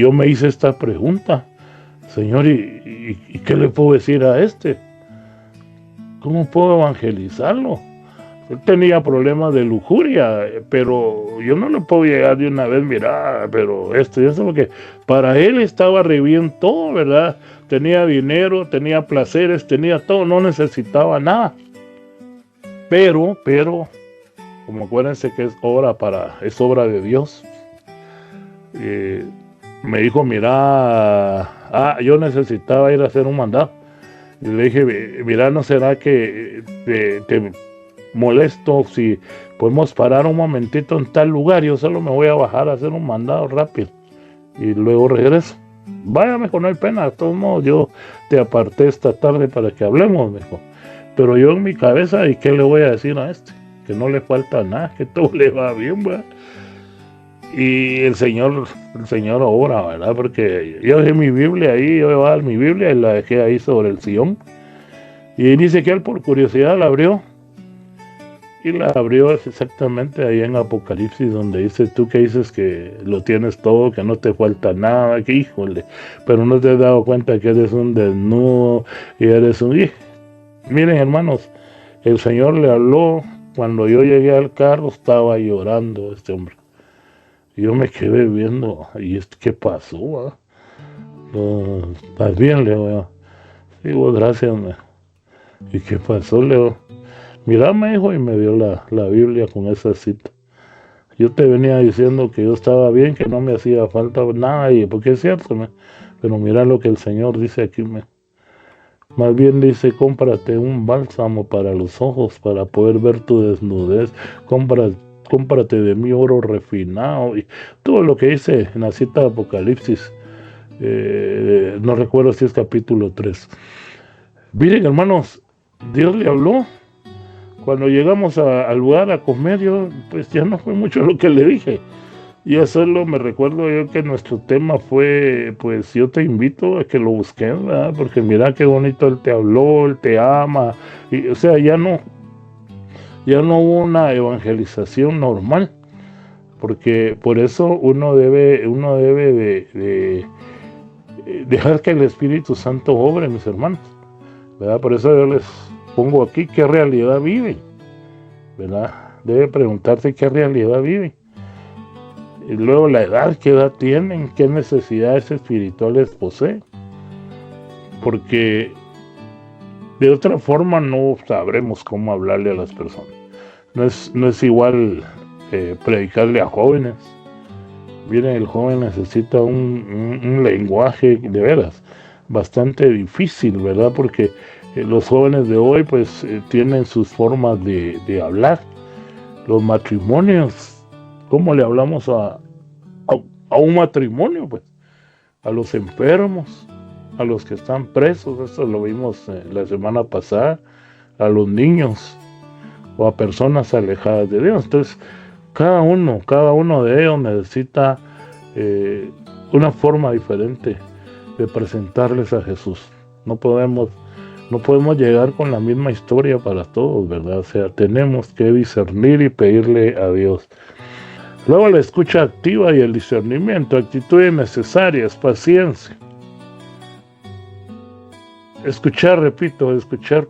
yo me hice esta pregunta: Señor, ¿y qué le puedo decir a este? ¿Cómo puedo evangelizarlo? Él tenía problemas de lujuria, pero yo no le puedo llegar de una vez, mira, pero esto y eso, porque para él estaba re bien todo, ¿verdad? Tenía dinero, tenía placeres, tenía todo, no necesitaba nada. Pero, como acuérdense que es obra de Dios. Me dijo, mira, yo necesitaba ir a hacer un mandado. Y le dije, mira, ¿no será que te molesto si podemos parar un momentito en tal lugar? Yo solo me voy a bajar a hacer un mandado rápido y luego regreso. Vaya, mejor, no hay pena, de todos modos yo te aparté esta tarde para que hablemos, mejor. Pero yo en mi cabeza, ¿y qué le voy a decir a este? Que no le falta nada, que todo le va bien, ¿verdad? Y el Señor obra, ¿verdad? Porque yo dejé mi Biblia ahí, yo iba a dar mi Biblia y la dejé ahí sobre el sillón. Y dice que él por curiosidad la abrió. Y la abrió exactamente ahí en Apocalipsis, donde dice, tú que dices que lo tienes todo, que no te falta nada, que híjole, pero no te has dado cuenta que eres un desnudo y eres un... Miren, hermanos, el Señor le habló. Cuando yo llegué al carro estaba llorando este hombre. Y yo me quedé viendo, ¿y qué pasó? No, ¿estás bien, Leo? Digo, gracias, me. ¿Y qué pasó, Leo? Mira, me dijo, y me dio la Biblia con esa cita. Yo te venía diciendo que yo estaba bien, que no me hacía falta nada, y porque es cierto, pero mira lo que el Señor dice aquí, más bien dice, cómprate un bálsamo para los ojos, para poder ver tu desnudez, cómprate de mí oro refinado, y todo lo que dice en la cita de Apocalipsis, no recuerdo si es capítulo 3. Miren, hermanos, Dios le habló. Cuando llegamos al lugar a comer, yo pues ya no fue mucho lo que le dije. Yo solo me recuerdo yo que nuestro tema fue, pues yo te invito a que lo busques, ¿verdad? Porque mira qué bonito él te habló, él te ama. Y, o sea, ya no hubo una evangelización normal. Porque por eso uno debe de dejar que el Espíritu Santo obre, mis hermanos, ¿verdad? Por eso yo les pongo aquí qué realidad viven, ¿verdad? Debe preguntarse qué realidad viven. Y luego la edad, qué edad tienen, qué necesidades espirituales poseen. Porque de otra forma no sabremos cómo hablarle a las personas. No es igual predicarle a jóvenes. Miren, el joven necesita un lenguaje de veras bastante difícil, ¿verdad? Porque los jóvenes de hoy pues tienen sus formas de hablar. Los matrimonios, ¿cómo le hablamos a un matrimonio? Pues a los enfermos, a los que están presos, esto lo vimos la semana pasada, a los niños o a personas alejadas de Dios. Entonces cada uno de ellos necesita una forma diferente de presentarles a Jesús. No podemos llegar con la misma historia para todos, ¿verdad? O sea, tenemos que discernir y pedirle a Dios. Luego la escucha activa y el discernimiento, actitudes necesarias, paciencia. Escuchar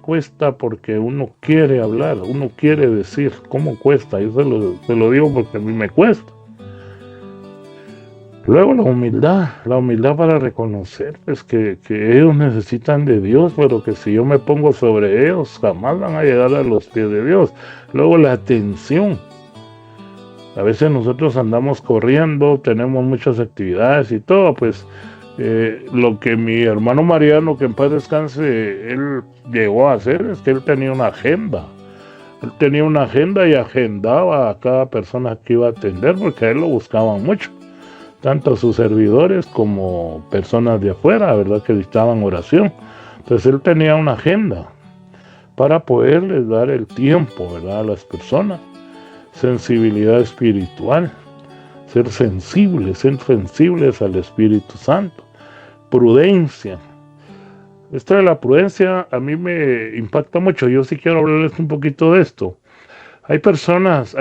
cuesta porque uno quiere hablar, uno quiere decir. ¿Cómo cuesta? Yo se lo digo porque a mí me cuesta. Luego la humildad para reconocer pues, que ellos necesitan de Dios, pero que si yo me pongo sobre ellos, jamás van a llegar a los pies de Dios. Luego la atención. A veces nosotros andamos corriendo, tenemos muchas actividades y todo, pues lo que mi hermano Mariano, que en paz descanse, él llegó a hacer es que él tenía una agenda. Él tenía una agenda y agendaba a cada persona que iba a atender, porque a él lo buscaban mucho. Tanto sus servidores como personas de afuera, ¿verdad?, que necesitaban oración. Entonces él tenía una agenda para poderles dar el tiempo, ¿verdad?, a las personas. Sensibilidad espiritual. ser sensibles al Espíritu Santo. Prudencia. Esto de la prudencia a mí me impacta mucho. Yo sí quiero hablarles un poquito de esto. Hay personas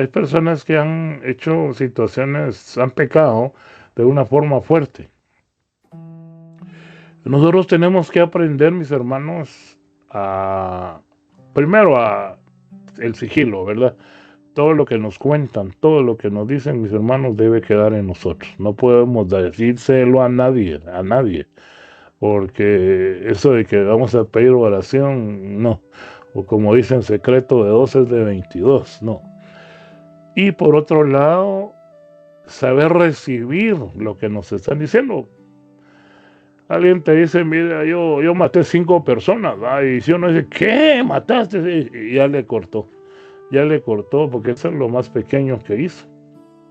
que han hecho situaciones, han pecado de una forma fuerte. Nosotros tenemos que aprender, mis hermanos, primero a el sigilo, ¿verdad? Todo lo que nos cuentan, todo lo que nos dicen, mis hermanos, debe quedar en nosotros. No podemos decírselo a nadie, porque eso de que vamos a pedir oración, no. O como dicen, secreto de 12 es de 22, no. Y por otro lado, saber recibir lo que nos están diciendo. Alguien te dice, mira, yo maté 5 personas, ¿va? Y si uno dice, ¿qué? ¿Mataste? Y ya le cortó, porque eso es lo más pequeño que hizo.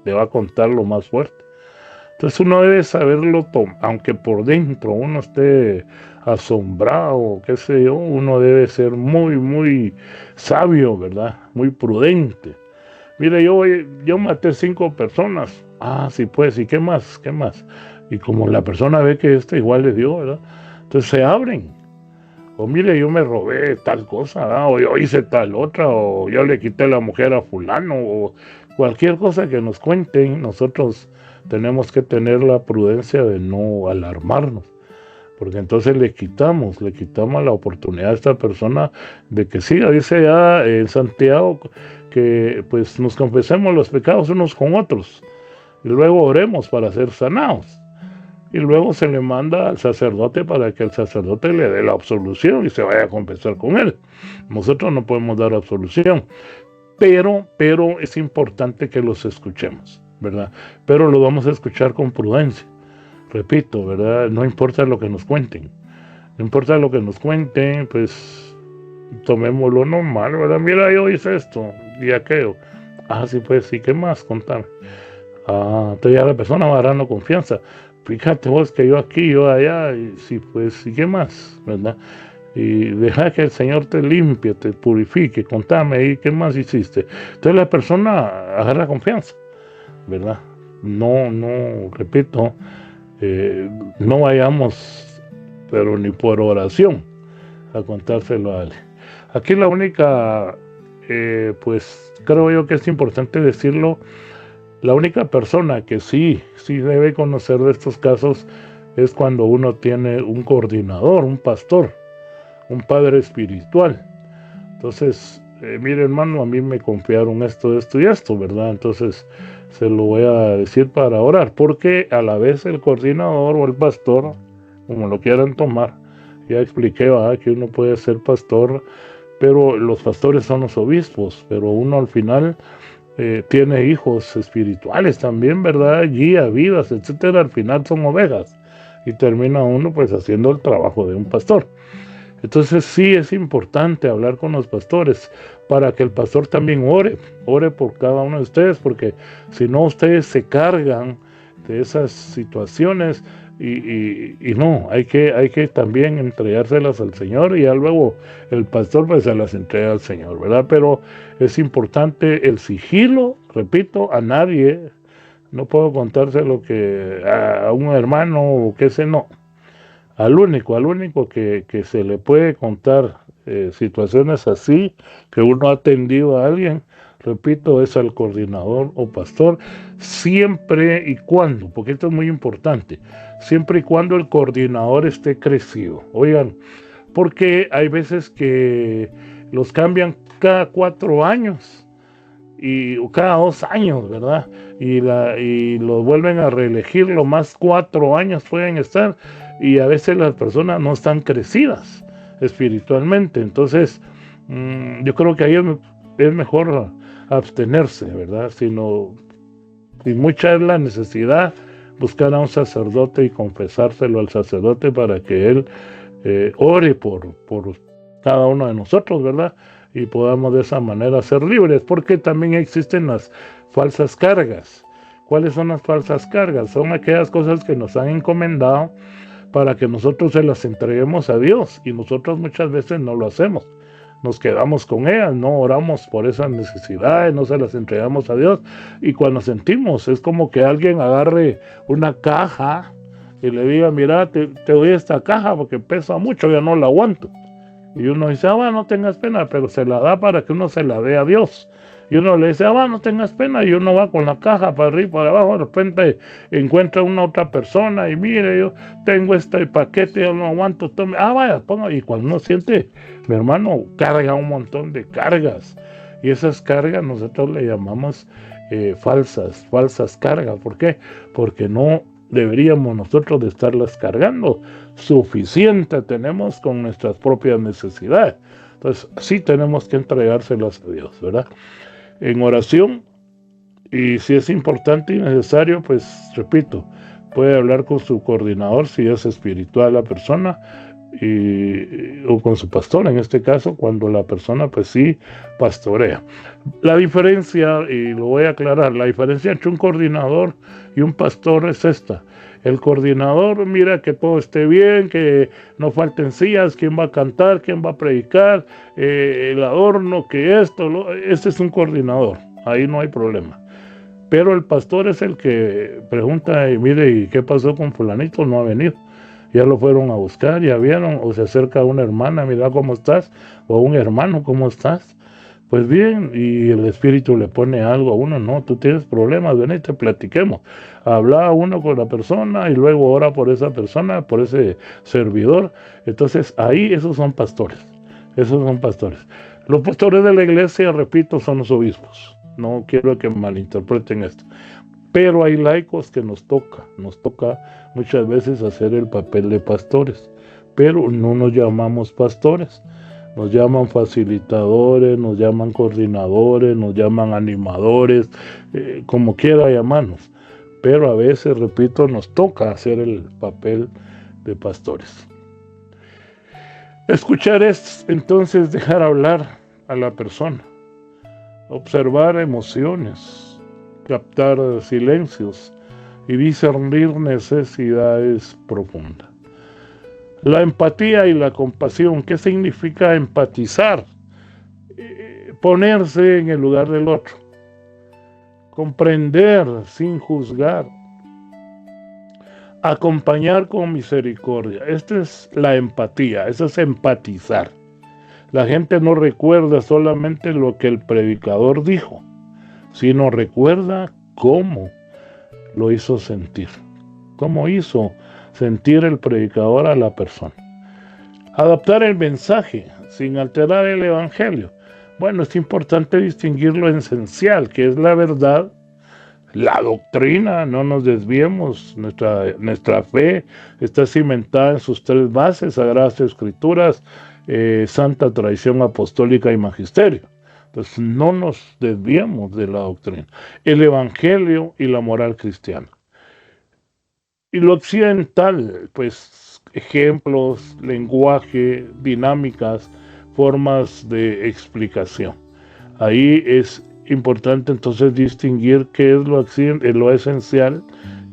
Le va a contar lo más fuerte. Entonces uno debe saberlo, aunque por dentro uno esté asombrado, qué sé yo, uno debe ser muy, muy sabio, ¿verdad? Muy prudente. Mire, yo maté 5 personas. Ah, sí, pues, ¿y qué más? Y como la persona ve que igual le dio, ¿verdad? Entonces se abren. O mire, yo me robé tal cosa, ¿verdad? O yo hice tal otra, o yo le quité la mujer a fulano, o cualquier cosa que nos cuenten, nosotros tenemos que tener la prudencia de no alarmarnos, porque entonces le quitamos la oportunidad a esta persona de que siga. Dice ya en Santiago que pues nos confesemos los pecados unos con otros y luego oremos para ser sanados. Y luego se le manda al sacerdote para que el sacerdote le dé la absolución y se vaya a confesar con él. Nosotros no podemos dar absolución, pero es importante que los escuchemos, ¿verdad? Pero lo vamos a escuchar con prudencia. Repito, ¿verdad? No importa lo que nos cuenten. Pues tomémoslo normal, ¿verdad? Mira, yo hice esto y aquello. Ah, sí, pues sí, ¿qué más? Contame. Entonces ya la persona va agarrando confianza. Fíjate vos que yo aquí, yo allá, y sí, pues, ¿y qué más? ¿Verdad? Y deja que el Señor te limpie, te purifique, contame, ¿y qué más hiciste? Entonces la persona agarra confianza, ¿verdad? No, repito, no vayamos, pero ni por oración, a contárselo a él. Aquí la única, pues, creo yo que es importante decirlo, la única persona que sí debe conocer de estos casos es cuando uno tiene un coordinador, un pastor, un padre espiritual. Entonces, mire hermano, a mí me confiaron esto y esto, ¿verdad? Entonces se lo voy a decir para orar, porque a la vez el coordinador o el pastor, como lo quieran tomar, ya expliqué, ¿verdad? Que uno puede ser pastor, pero los pastores son los obispos, pero uno al final tiene hijos espirituales también, ¿verdad? Guía, vidas, etcétera. Al final son ovejas y termina uno pues haciendo el trabajo de un pastor. Entonces sí es importante hablar con los pastores para que el pastor también ore por cada uno de ustedes, porque si no ustedes se cargan de esas situaciones y no, hay que también entregárselas al Señor y ya luego el pastor pues se las entrega al Señor, ¿verdad? Pero es importante el sigilo, repito, a nadie, no puedo contárselo que a un hermano o qué sé, no. Al único que se le puede contar situaciones así, que uno ha atendido a alguien, repito, es al coordinador o pastor, siempre y cuando, porque esto es muy importante, siempre y cuando el coordinador esté crecido. Oigan, porque hay veces que los cambian cada 4 años o cada 2 años, ¿verdad? Y los vuelven a reelegir, lo más 4 años pueden estar, y a veces las personas no están crecidas espiritualmente. Entonces yo creo que ahí es mejor abstenerse, ¿verdad? Si mucha es la necesidad, buscar a un sacerdote y confesárselo al sacerdote para que él ore por cada uno de nosotros, ¿verdad? Y podamos de esa manera ser libres, porque también existen las falsas cargas. ¿Cuáles son las falsas cargas? Son aquellas cosas que nos han encomendado para que nosotros se las entreguemos a Dios, y nosotros muchas veces no lo hacemos. nos quedamos con ellas, no oramos por esas necesidades, no se las entregamos a Dios. Y cuando sentimos, es como que alguien agarre una caja y le diga, mira, te doy esta caja porque pesa mucho, ya no la aguanto. Y uno dice, no tengas pena, pero se la da para que uno se la dé a Dios. Y uno le dice, no tengas pena, y uno va con la caja para arriba y para abajo, de repente encuentra una otra persona y mire, yo tengo este paquete, yo no aguanto, tome, vaya, ponga. Y cuando uno siente, mi hermano, carga un montón de cargas. Y esas cargas nosotros le llamamos falsas cargas. ¿Por qué? Porque no deberíamos nosotros de estarlas cargando. Suficiente tenemos con nuestras propias necesidades. Entonces, sí tenemos que entregárselas a Dios, ¿verdad? En oración, y si es importante y necesario, pues, repito, puede hablar con su coordinador si es espiritual la persona, o con su pastor, en este caso, cuando la persona, pues sí, pastorea. La diferencia, y lo voy a aclarar, la diferencia entre un coordinador y un pastor es esta. El coordinador mira que todo esté bien, que no falten sillas, quién va a cantar, quién va a predicar, el adorno, que este es un coordinador, ahí no hay problema. Pero el pastor es el que pregunta, y mire, ¿y qué pasó con fulanito? No ha venido. Ya lo fueron a buscar, ya vieron, o se acerca a una hermana, mira cómo estás, o a un hermano, ¿cómo estás? Pues bien, y el Espíritu le pone algo a uno, no, tú tienes problemas, ven y te platiquemos. Habla uno con la persona y luego ora por esa persona, por ese servidor. Entonces ahí esos son pastores. Los pastores de la iglesia, repito, son los obispos. No quiero que malinterpreten esto. Pero hay laicos que nos toca muchas veces hacer el papel de pastores, pero no nos llamamos pastores. Nos llaman facilitadores, nos llaman coordinadores, nos llaman animadores, como quiera llamarnos. Pero a veces, repito, nos toca hacer el papel de pastores. Escuchar es entonces dejar hablar a la persona, observar emociones, captar silencios y discernir necesidades profundas. La empatía y la compasión, ¿qué significa empatizar? Ponerse en el lugar del otro, comprender sin juzgar, acompañar con misericordia. Esta es la empatía, eso es empatizar. La gente no recuerda solamente lo que el predicador dijo, sino recuerda cómo lo hizo sentir, cómo hizo sentir el predicador a la persona. Adaptar el mensaje sin alterar el evangelio. Bueno, es importante distinguir lo esencial, que es la verdad, la doctrina, no nos desviemos. Nuestra fe está cimentada en sus tres bases: Sagradas Escrituras, Santa Tradición Apostólica y Magisterio. Entonces no nos desviemos de la doctrina, el evangelio y la moral cristiana. Y lo occidental, pues ejemplos, lenguaje, dinámicas, formas de explicación. Ahí es importante entonces distinguir qué es lo esencial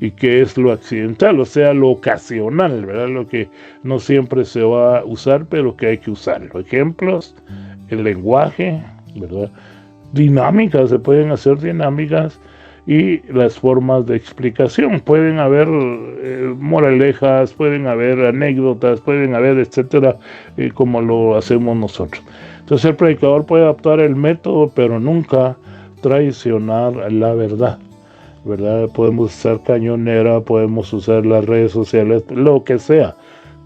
y qué es lo accidental, o sea, lo ocasional, ¿verdad? Lo que no siempre se va a usar, pero que hay que usarlo. Ejemplos, el lenguaje, ¿verdad? Dinámicas, se pueden hacer dinámicas, y las formas de explicación. Pueden haber moralejas, pueden haber anécdotas, pueden haber, etcétera, como lo hacemos nosotros. Entonces el predicador puede adaptar el método, pero nunca traicionar la verdad, ¿verdad? Podemos usar cañonera, podemos usar las redes sociales, lo que sea,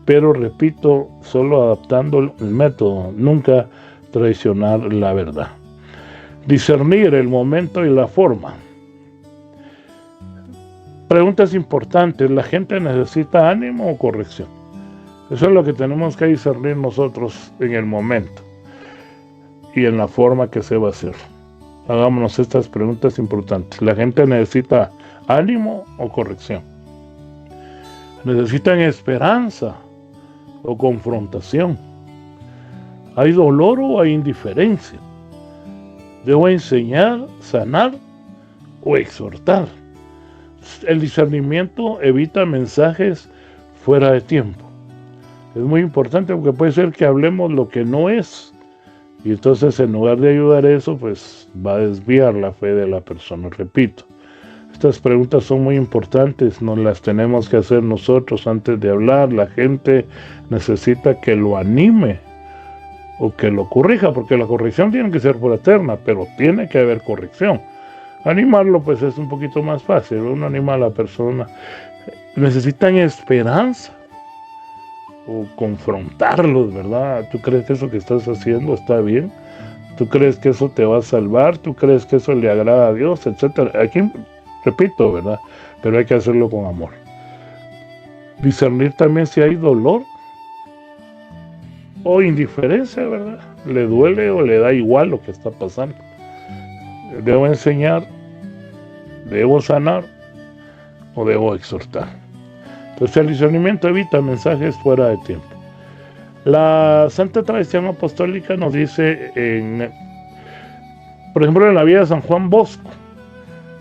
pero repito, solo adaptando el método, nunca traicionar la verdad. Discernir el momento y la forma. Preguntas importantes: ¿la gente necesita ánimo o corrección? Eso es lo que tenemos que discernir nosotros en el momento y en la forma que se va a hacer. Hagámonos estas preguntas importantes. ¿La gente necesita ánimo o corrección? ¿Necesitan esperanza o confrontación? ¿Hay dolor o hay indiferencia? ¿Debo enseñar, sanar o exhortar? El discernimiento evita mensajes fuera de tiempo. Es muy importante porque puede ser que hablemos lo que no es Y entonces, en lugar de ayudar eso, pues va a desviar la fe de la persona. Repito, estas preguntas son muy importantes, nos las tenemos que hacer nosotros antes de hablar. La gente necesita que lo anime o que lo corrija, porque la corrección tiene que ser fraterna, pero tiene que haber corrección. Animarlo pues es un poquito más fácil, uno anima a la persona. Necesitan esperanza o confrontarlos, ¿verdad? ¿Tú crees que eso que estás haciendo está bien? ¿Tú crees que eso te va a salvar? ¿Tú crees que eso le agrada a Dios? Etcétera. Aquí, repito, ¿verdad? Pero hay que hacerlo con amor. Discernir también si hay dolor o indiferencia, ¿verdad? ¿Le duele o le da igual lo que está pasando? ¿Debo enseñar? ¿Debo sanar? ¿O debo exhortar? Entonces el discernimiento evita mensajes fuera de tiempo. La Santa Tradición Apostólica nos dice, por ejemplo, en la vida de San Juan Bosco,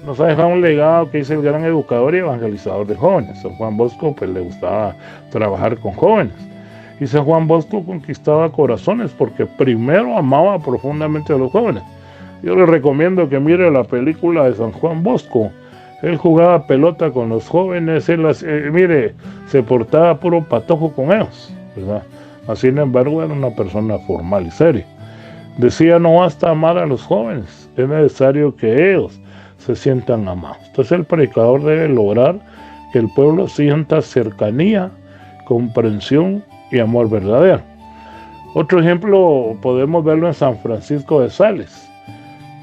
nos ha dejado un legado que dice el gran educador y evangelizador de jóvenes. San Juan Bosco pues le gustaba trabajar con jóvenes. Y San Juan Bosco conquistaba corazones porque primero amaba profundamente a los jóvenes. Yo les recomiendo que mire la película de San Juan Bosco. Él jugaba pelota con los jóvenes, él se portaba puro patojo con ellos, ¿verdad? Sin embargo, era una persona formal y seria. Decía, no basta amar a los jóvenes, es necesario que ellos se sientan amados. Entonces el predicador debe lograr que el pueblo sienta cercanía, comprensión y amor verdadero. Otro ejemplo podemos verlo en San Francisco de Sales.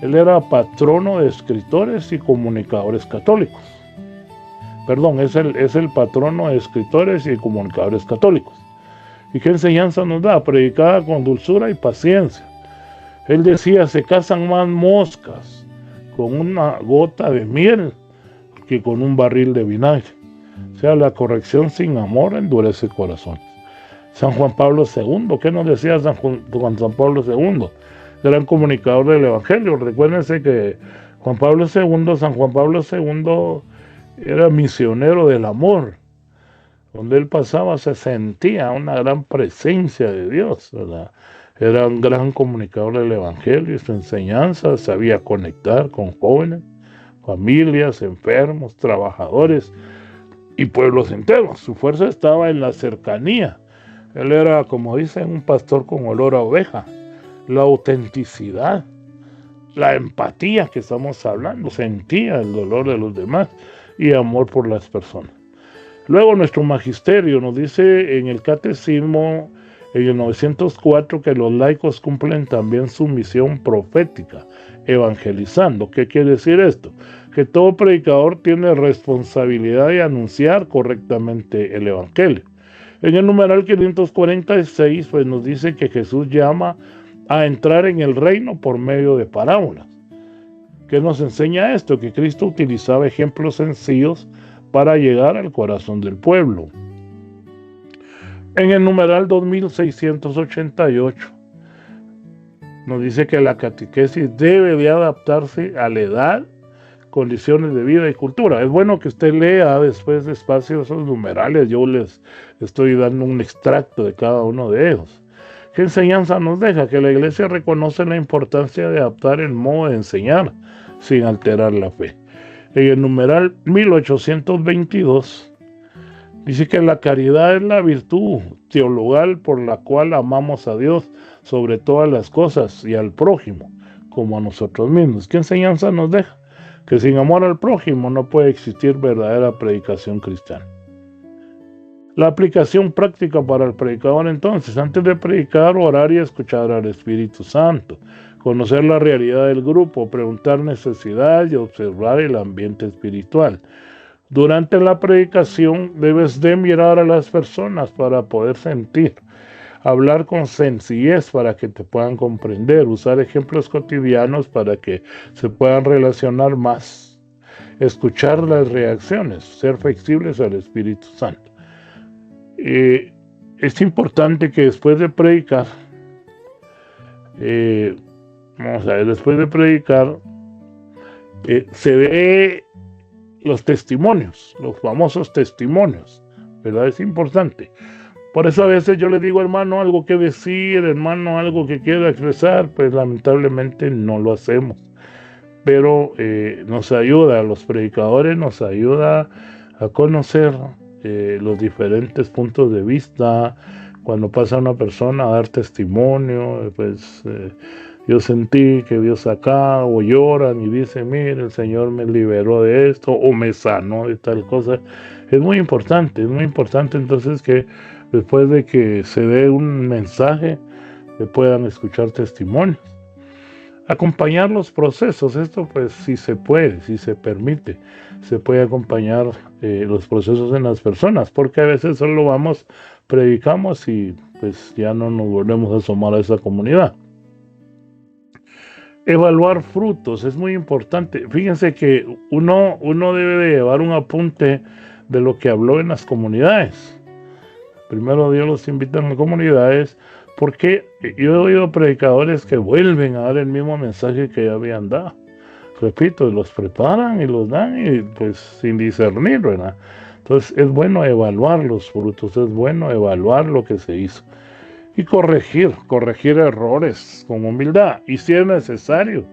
Él era patrono de escritores y comunicadores católicos. Perdón, es el patrono de escritores y comunicadores católicos. ¿Y qué enseñanza nos da? Predicaba con dulzura y paciencia. Él decía, se casan más moscas con una gota de miel que con un barril de vinagre. O sea, la corrección sin amor endurece corazones. San Juan Pablo II, ¿qué nos decía San Pablo II? Gran comunicador del Evangelio. Recuérdense que San Juan Pablo II era misionero del amor. Donde él pasaba se sentía una gran presencia de Dios, ¿verdad? Era un gran comunicador del Evangelio y su enseñanza sabía conectar con jóvenes, familias, enfermos, trabajadores y pueblos enteros. Su fuerza estaba en la cercanía. Él era, como dicen, un pastor con olor a oveja. La autenticidad, la empatía que estamos hablando, sentía el dolor de los demás y amor por las personas. Luego nuestro magisterio nos dice en el Catecismo, en el 904, que los laicos cumplen también su misión profética, evangelizando. ¿Qué quiere decir esto? Que todo predicador tiene responsabilidad de anunciar correctamente el Evangelio. En el numeral 546, pues nos dice que Jesús llama a entrar en el reino por medio de parábolas. ¿Qué nos enseña esto? Que Cristo utilizaba ejemplos sencillos para llegar al corazón del pueblo. En el numeral 2688 nos dice que la catequesis debe de adaptarse a la edad, condiciones de vida y cultura. Es bueno que usted lea después despacio esos numerales. Yo les estoy dando un extracto de cada uno de ellos. ¿Qué enseñanza nos deja? Que la Iglesia reconoce la importancia de adaptar el modo de enseñar sin alterar la fe. En el numeral 1822 dice que la caridad es la virtud teologal por la cual amamos a Dios sobre todas las cosas y al prójimo como a nosotros mismos. ¿Qué enseñanza nos deja? Que sin amor al prójimo no puede existir verdadera predicación cristiana. La aplicación práctica para el predicador entonces, antes de predicar, orar y escuchar al Espíritu Santo, conocer la realidad del grupo, preguntar necesidades y observar el ambiente espiritual. Durante la predicación debes de mirar a las personas para poder sentir, hablar con sencillez para que te puedan comprender, usar ejemplos cotidianos para que se puedan relacionar más, escuchar las reacciones, ser flexibles al Espíritu Santo. Es importante que después de predicar, se ve los testimonios, los famosos testimonios, ¿verdad? Es importante. Por eso a veces yo le digo, hermano, algo que decir, hermano, algo que quiera expresar, pues lamentablemente no lo hacemos. Pero nos ayuda, a los predicadores nos ayuda a conocer los diferentes puntos de vista. Cuando pasa una persona a dar testimonio, pues yo sentí que Dios acá, o lloran y dicen, mire, el Señor me liberó de esto, o me sanó de tal cosa. Es muy importante entonces que después de que se dé un mensaje, se puedan escuchar testimonios. Acompañar los procesos, esto pues si se puede, si se permite, se puede acompañar los procesos en las personas, porque a veces solo vamos, predicamos y pues ya no nos volvemos a asomar a esa comunidad. Evaluar frutos es muy importante. Fíjense que uno debe de llevar un apunte de lo que habló en las comunidades. Primero Dios los invita a las comunidades, porque yo he oído predicadores que vuelven a dar el mismo mensaje que ya habían dado. Repito, los preparan y los dan y pues sin discernir, ¿verdad? Entonces es bueno evaluar los frutos, es bueno evaluar lo que se hizo. Y corregir errores con humildad, y si es necesario,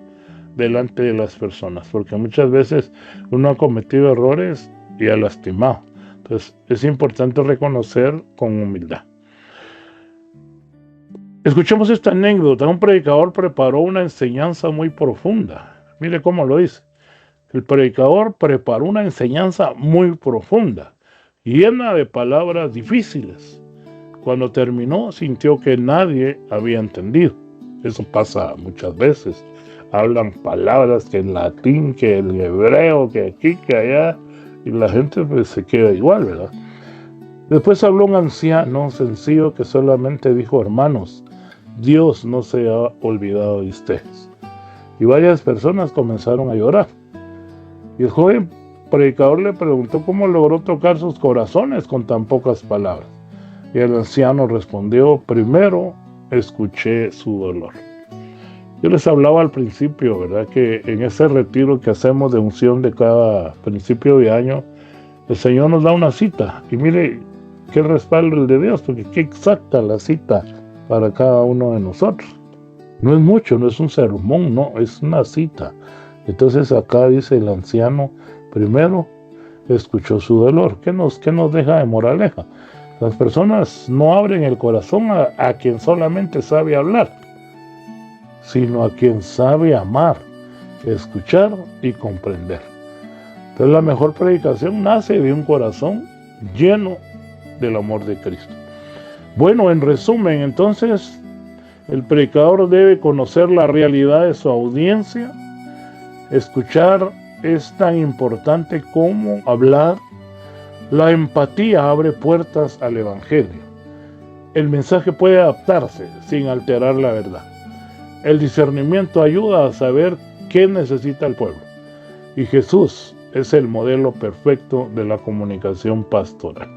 delante de las personas, porque muchas veces uno ha cometido errores y ha lastimado. Entonces es importante reconocer con humildad. Escuchemos esta anécdota. Un predicador preparó una enseñanza muy profunda. Mire cómo lo dice. El predicador preparó una enseñanza muy profunda, llena de palabras difíciles. Cuando terminó, sintió que nadie había entendido. Eso pasa muchas veces. Hablan palabras que en latín, que en hebreo, que aquí, que allá, y la gente pues se queda igual, ¿verdad? Después habló un anciano sencillo que solamente dijo, hermanos, Dios no se ha olvidado de ustedes. Y varias personas comenzaron a llorar. Y el joven predicador le preguntó cómo logró tocar sus corazones con tan pocas palabras. Y el anciano respondió, primero escuché su dolor. Yo les hablaba al principio, ¿verdad? Que en ese retiro que hacemos de unción de cada principio de año, el Señor nos da una cita. Y mire, qué respaldo el de Dios, porque qué exacta la cita para cada uno de nosotros. No es mucho, no es un sermón, no, es una cita. Entonces acá dice el anciano, primero escuchó su dolor. ¿Qué nos deja de moraleja? Las personas no abren el corazón a quien solamente sabe hablar, sino a quien sabe amar, escuchar y comprender. Entonces la mejor predicación nace de un corazón lleno del amor de Cristo. Bueno, en resumen, entonces, el predicador debe conocer la realidad de su audiencia. Escuchar es tan importante como hablar. La empatía abre puertas al Evangelio. El mensaje puede adaptarse sin alterar la verdad. El discernimiento ayuda a saber qué necesita el pueblo. Y Jesús es el modelo perfecto de la comunicación pastoral.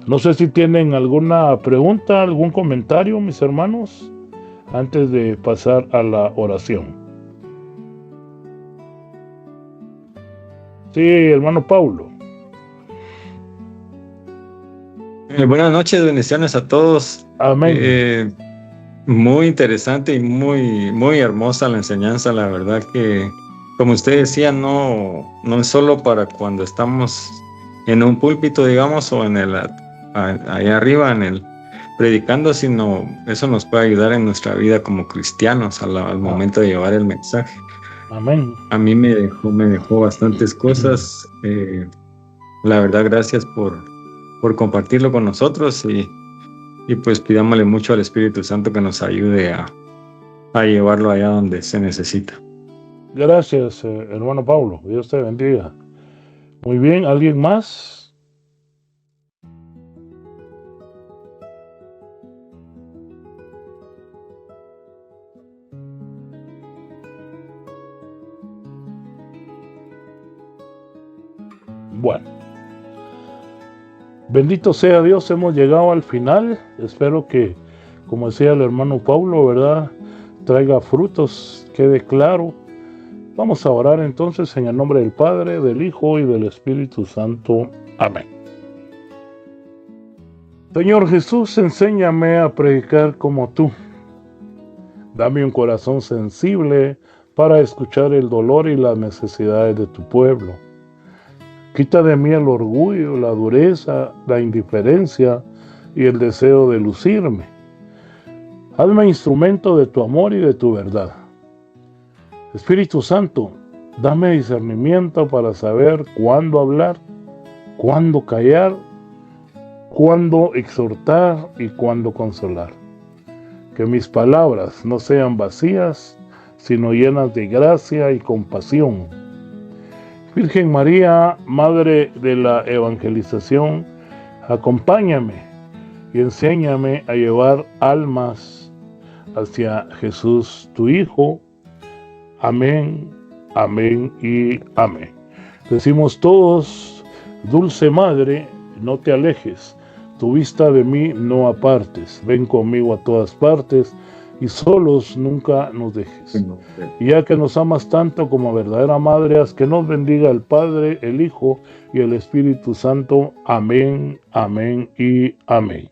No sé si tienen alguna pregunta, algún comentario, mis hermanos, antes de pasar a la oración. Sí, hermano Paulo. Buenas noches, bendiciones a todos. Amén. Muy interesante y muy hermosa la enseñanza. La verdad que, como usted decía, no es solo para cuando estamos en un púlpito, digamos, o ahí arriba predicando, sino eso nos puede ayudar en nuestra vida como cristianos al momento de llevar el mensaje. Amén. A mí me dejó bastantes cosas. La verdad, gracias por compartirlo con nosotros y pues pidámosle mucho al Espíritu Santo que nos ayude a llevarlo allá donde se necesita. Gracias, hermano Paulo. Dios te bendiga. Muy bien, ¿alguien más? Bueno, bendito sea Dios, hemos llegado al final. Espero que, como decía el hermano Paulo, ¿verdad?, traiga frutos, quede claro. Vamos a orar entonces en el nombre del Padre, del Hijo y del Espíritu Santo. Amén. Señor Jesús, enséñame a predicar como tú. Dame un corazón sensible para escuchar el dolor y las necesidades de tu pueblo. Quita de mí el orgullo, la dureza, la indiferencia y el deseo de lucirme. Hazme instrumento de tu amor y de tu verdad. Espíritu Santo, dame discernimiento para saber cuándo hablar, cuándo callar, cuándo exhortar y cuándo consolar. Que mis palabras no sean vacías, sino llenas de gracia y compasión. Virgen María, Madre de la Evangelización, acompáñame y enséñame a llevar almas hacia Jesús, tu Hijo. Amén, amén y amén. Decimos todos: Dulce Madre, no te alejes, tu vista de mí no apartes, ven conmigo a todas partes y solos nunca nos dejes. Y ya que nos amas tanto como verdadera Madre, haz que nos bendiga el Padre, el Hijo y el Espíritu Santo. Amén, amén y amén.